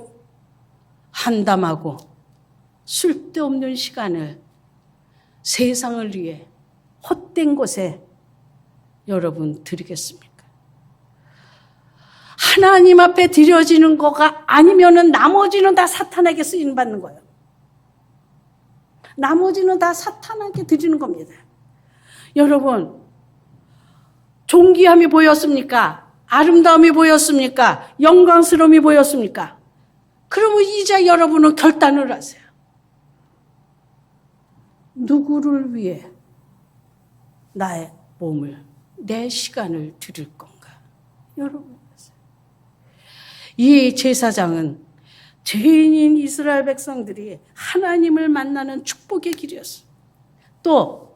한담하고 쓸데없는 시간을 세상을 위해 헛된 곳에 여러분 드리겠습니까? 하나님 앞에 드려지는 거가 아니면은 나머지는 다 사탄에게 쓰임받는 거예요. 나머지는 다 사탄에게 드리는 겁니다. 여러분, 존귀함이 보였습니까? 아름다움이 보였습니까? 영광스러움이 보였습니까? 그러면 이제 여러분은 결단을 하세요. 누구를 위해 나의 몸을, 내 시간을 드릴 건가? 여러분, 이 제사장은 죄인인 이스라엘 백성들이 하나님을 만나는 축복의 길이었어요. 또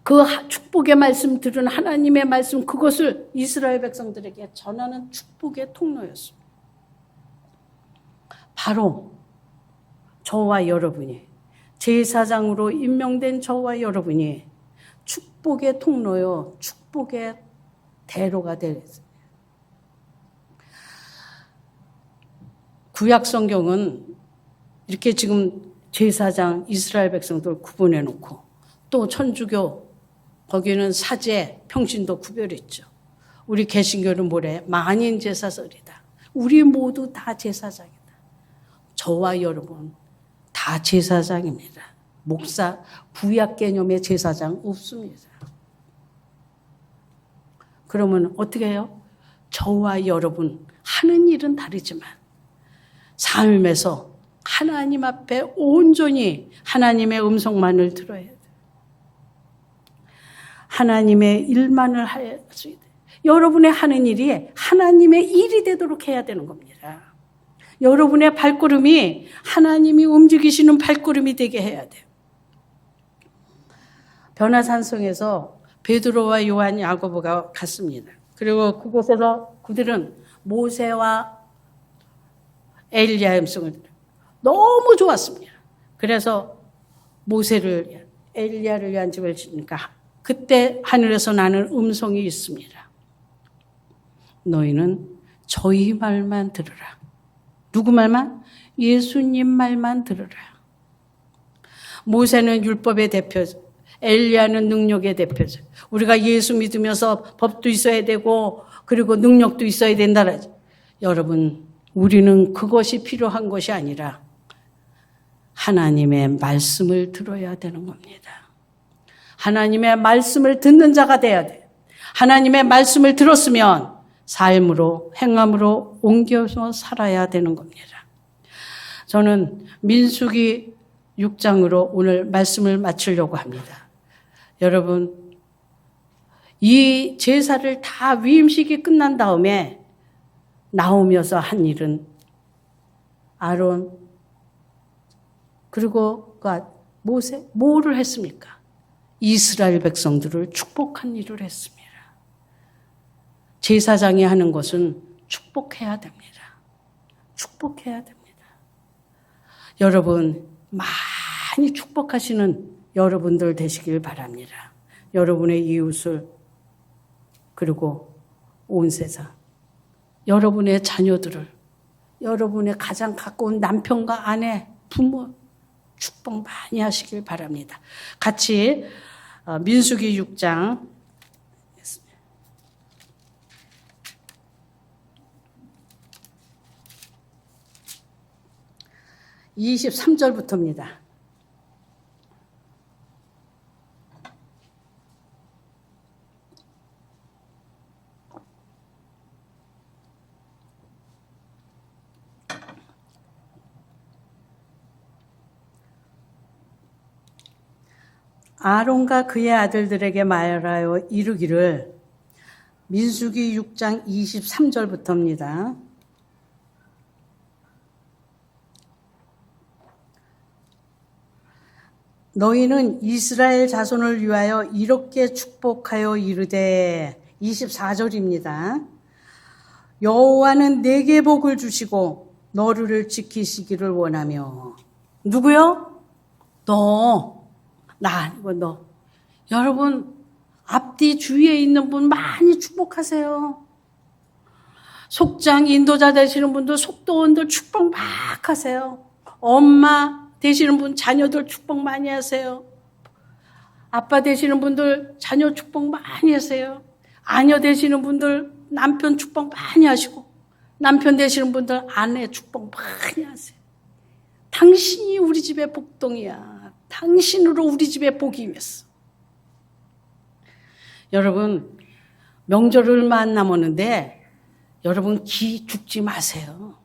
그 축복의 말씀 들은 하나님의 말씀, 그것을 이스라엘 백성들에게 전하는 축복의 통로였습니다. 바로 저와 여러분이, 제사장으로 임명된 저와 여러분이 축복의 통로요, 축복의 대로가 되었습니다. 구약 성경은 이렇게 지금 제사장, 이스라엘 백성들 구분해 놓고, 또 천주교 거기는 사제, 평신도 구별했죠. 우리 개신교는 뭐래? 만인 제사설이다. 우리 모두 다 제사장이다. 저와 여러분 다 제사장입니다. 목사, 구약 개념의 제사장 없습니다. 그러면 어떻게 해요? 저와 여러분 하는 일은 다르지만 삶에서 하나님 앞에 온전히 하나님의 음성만을 들어야 돼요. 하나님의 일만을 해야 돼요. 여러분의 하는 일이 하나님의 일이 되도록 해야 되는 겁니다. 여러분의 발걸음이 하나님이 움직이시는 발걸음이 되게 해야 돼요. 변화산성에서 베드로와 요한, 야고보가 갔습니다. 그리고 그곳에서 그들은 모세와 엘리야의 음성을 들어요. 너무 좋았습니다. 그래서 모세를, 엘리야를 위한 집을 지으니까 그때 하늘에서 나는 음성이 있습니다. 너희는 저희 말만 들으라. 누구 말만? 예수님 말만 들으라. 모세는 율법의 대표죠. 엘리야는 능력의 대표죠. 우리가 예수 믿으면서 법도 있어야 되고 그리고 능력도 있어야 된다. 여러분, 우리는 그것이 필요한 것이 아니라 하나님의 말씀을 들어야 되는 겁니다. 하나님의 말씀을 듣는 자가 돼야 돼요. 하나님의 말씀을 들었으면 삶으로, 행함으로 옮겨서 살아야 되는 겁니다. 저는 민수기 6장으로 오늘 말씀을 마치려고 합니다. 여러분, 이 제사를 다 위임식이 끝난 다음에 나오면서 한 일은 아론 그리고 모세 뭐를 했습니까? 이스라엘 백성들을 축복한 일을 했습니다. 제사장이 하는 것은 축복해야 됩니다. 축복해야 됩니다. 여러분, 많이 축복하시는 여러분들 되시길 바랍니다. 여러분의 이웃을, 그리고 온 세상, 여러분의 자녀들을, 여러분의 가장 가까운 남편과 아내, 부모 축복 많이 하시길 바랍니다. 같이 민수기 6장 23절부터입니다. 아론과 그의 아들들에게 말하여 이르기를, 민수기 6장 23절부터입니다. 너희는 이스라엘 자손을 위하여 이렇게 축복하여 이르되 24절입니다. 여호와는 내게 복을 주시고 너를 지키시기를 원하며. 누구요? 너. 나 아니고 너. 여러분 앞뒤 주위에 있는 분 많이 축복하세요. 속장 인도자 되시는 분들 속도원들 축복 막 하세요. 엄마 되시는 분 자녀들 축복 많이 하세요. 아빠 되시는 분들 자녀 축복 많이 하세요. 아녀 되시는 분들 남편 축복 많이 하시고, 남편 되시는 분들 아내 축복 많이 하세요. 당신이 우리 집의 복동이야. 당신으로 우리 집에 복이 임했어. 여러분 명절 얼마 안 남았는데 여러분 기 죽지 마세요.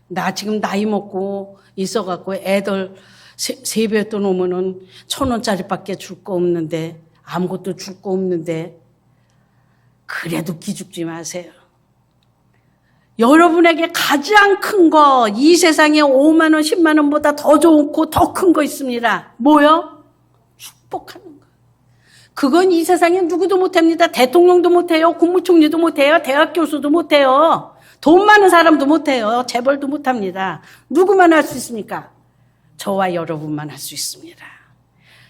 나 지금 나이 먹고 있어갖고 애들 세뱃돈 오면은 1,000원짜리밖에 줄 거 없는데, 아무것도 줄 거 없는데, 그래도 기죽지 마세요. 여러분에게 가장 큰 거, 이 세상에 5만 원, 10만 원보다 더 좋고 더 큰 거 있습니다. 뭐요? 축복하는 거. 그건 이 세상에 누구도 못합니다. 대통령도 못해요. 국무총리도 못해요. 대학 교수도 못해요. 돈 많은 사람도 못해요. 재벌도 못합니다. 누구만 할 수 있습니까? 저와 여러분만 할 수 있습니다.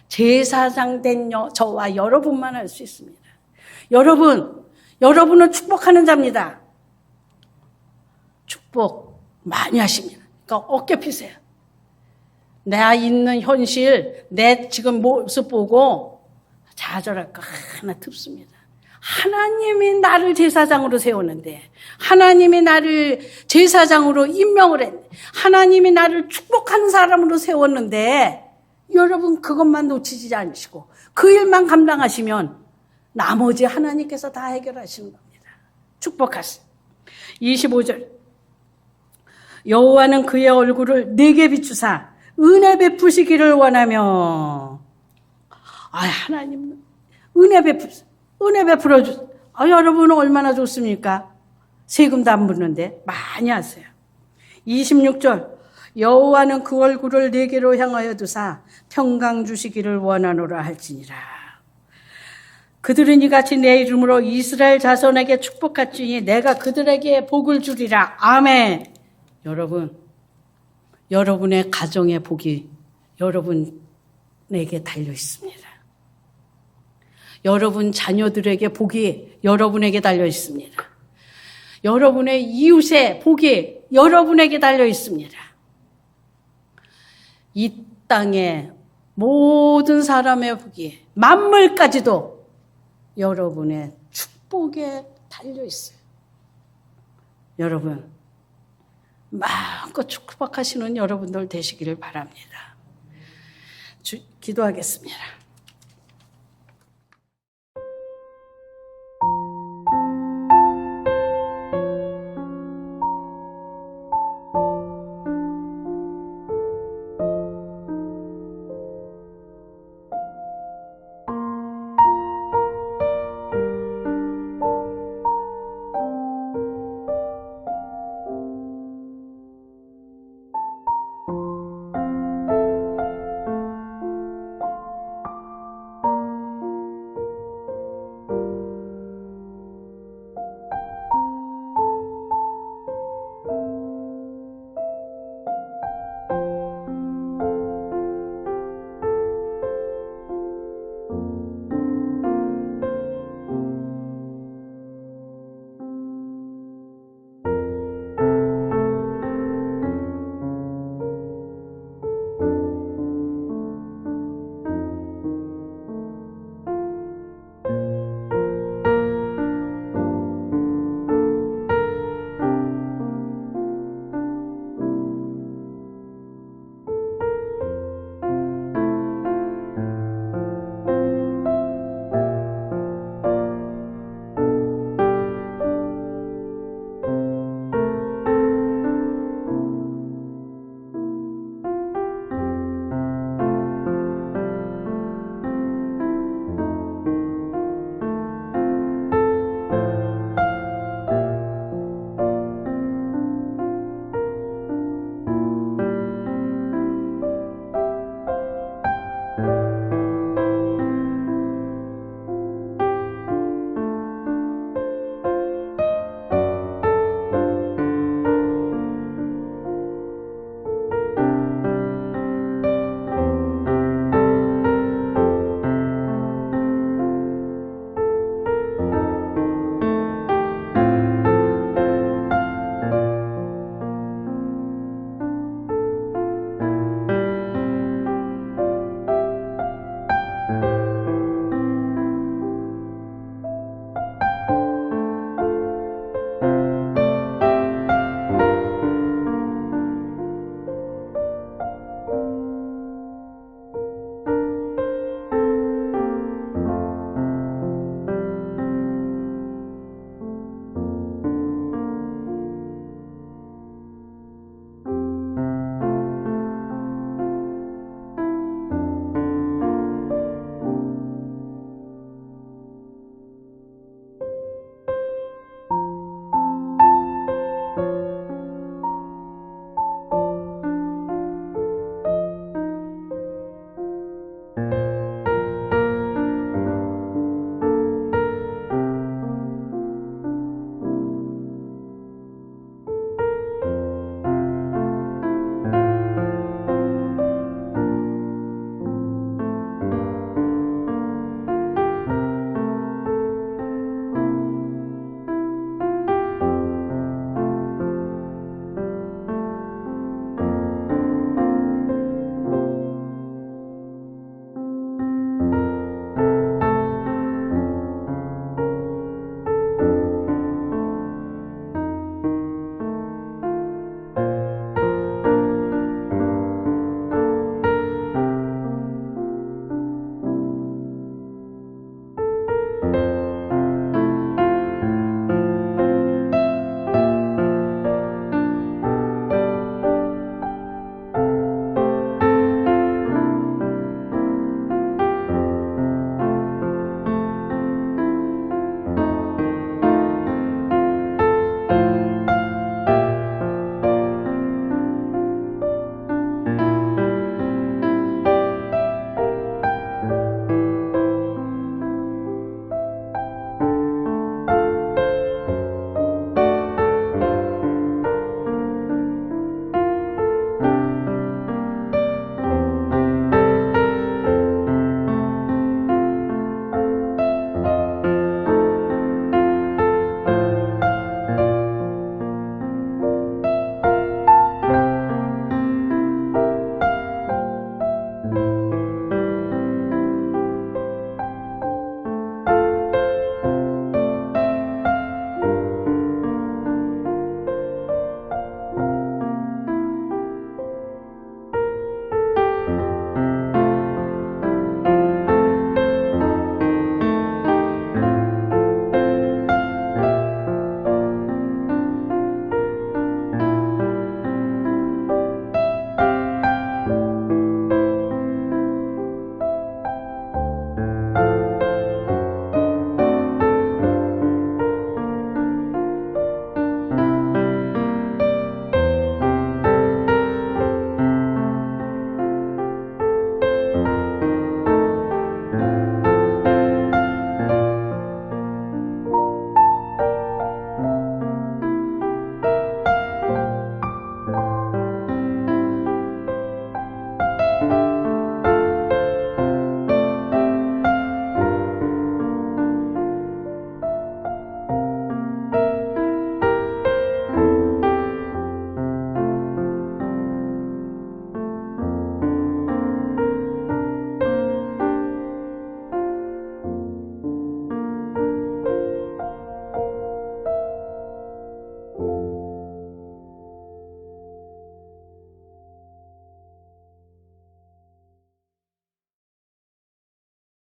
제사장 된 저와 여러분만 할 수 있습니다. 여러분은 축복하는 자입니다. 축복 많이 하십니다. 그러니까 어깨 피세요. 내가 있는 현실, 내 지금 모습 보고 좌절할 거 하나 듭습니다. 하나님이 나를 제사장으로 세우는데, 하나님이 나를 제사장으로 임명을 했는데, 하나님이 나를 축복하는 사람으로 세웠는데, 여러분 그것만 놓치지 않으시고 그 일만 감당하시면 나머지 하나님께서 다 해결하시는 겁니다. 축복하세요. 25절. 여호와는 그의 얼굴을 내게 비추사 은혜 베푸시기를 원하며. 하나님 은혜 베풀어 주세요. 여러분은 얼마나 좋습니까? 세금도 안 붙는데 많이 하세요. 26절. 여호와는 그 얼굴을 내게로 향하여 두사 평강 주시기를 원하노라 할지니라. 그들은 이같이 내 이름으로 이스라엘 자손에게 축복할지니 내가 그들에게 복을 주리라. 아멘. 여러분의 가정의 복이 여러분에게 달려 있습니다. 여러분 자녀들에게 복이 여러분에게 달려 있습니다. 여러분의 이웃의 복이 여러분에게 달려 있습니다. 이 땅의 모든 사람의 복이, 만물까지도 여러분의 축복에 달려 있어요. 여러분 마음껏 축복하시는 여러분들 되시기를 바랍니다. 기도하겠습니다.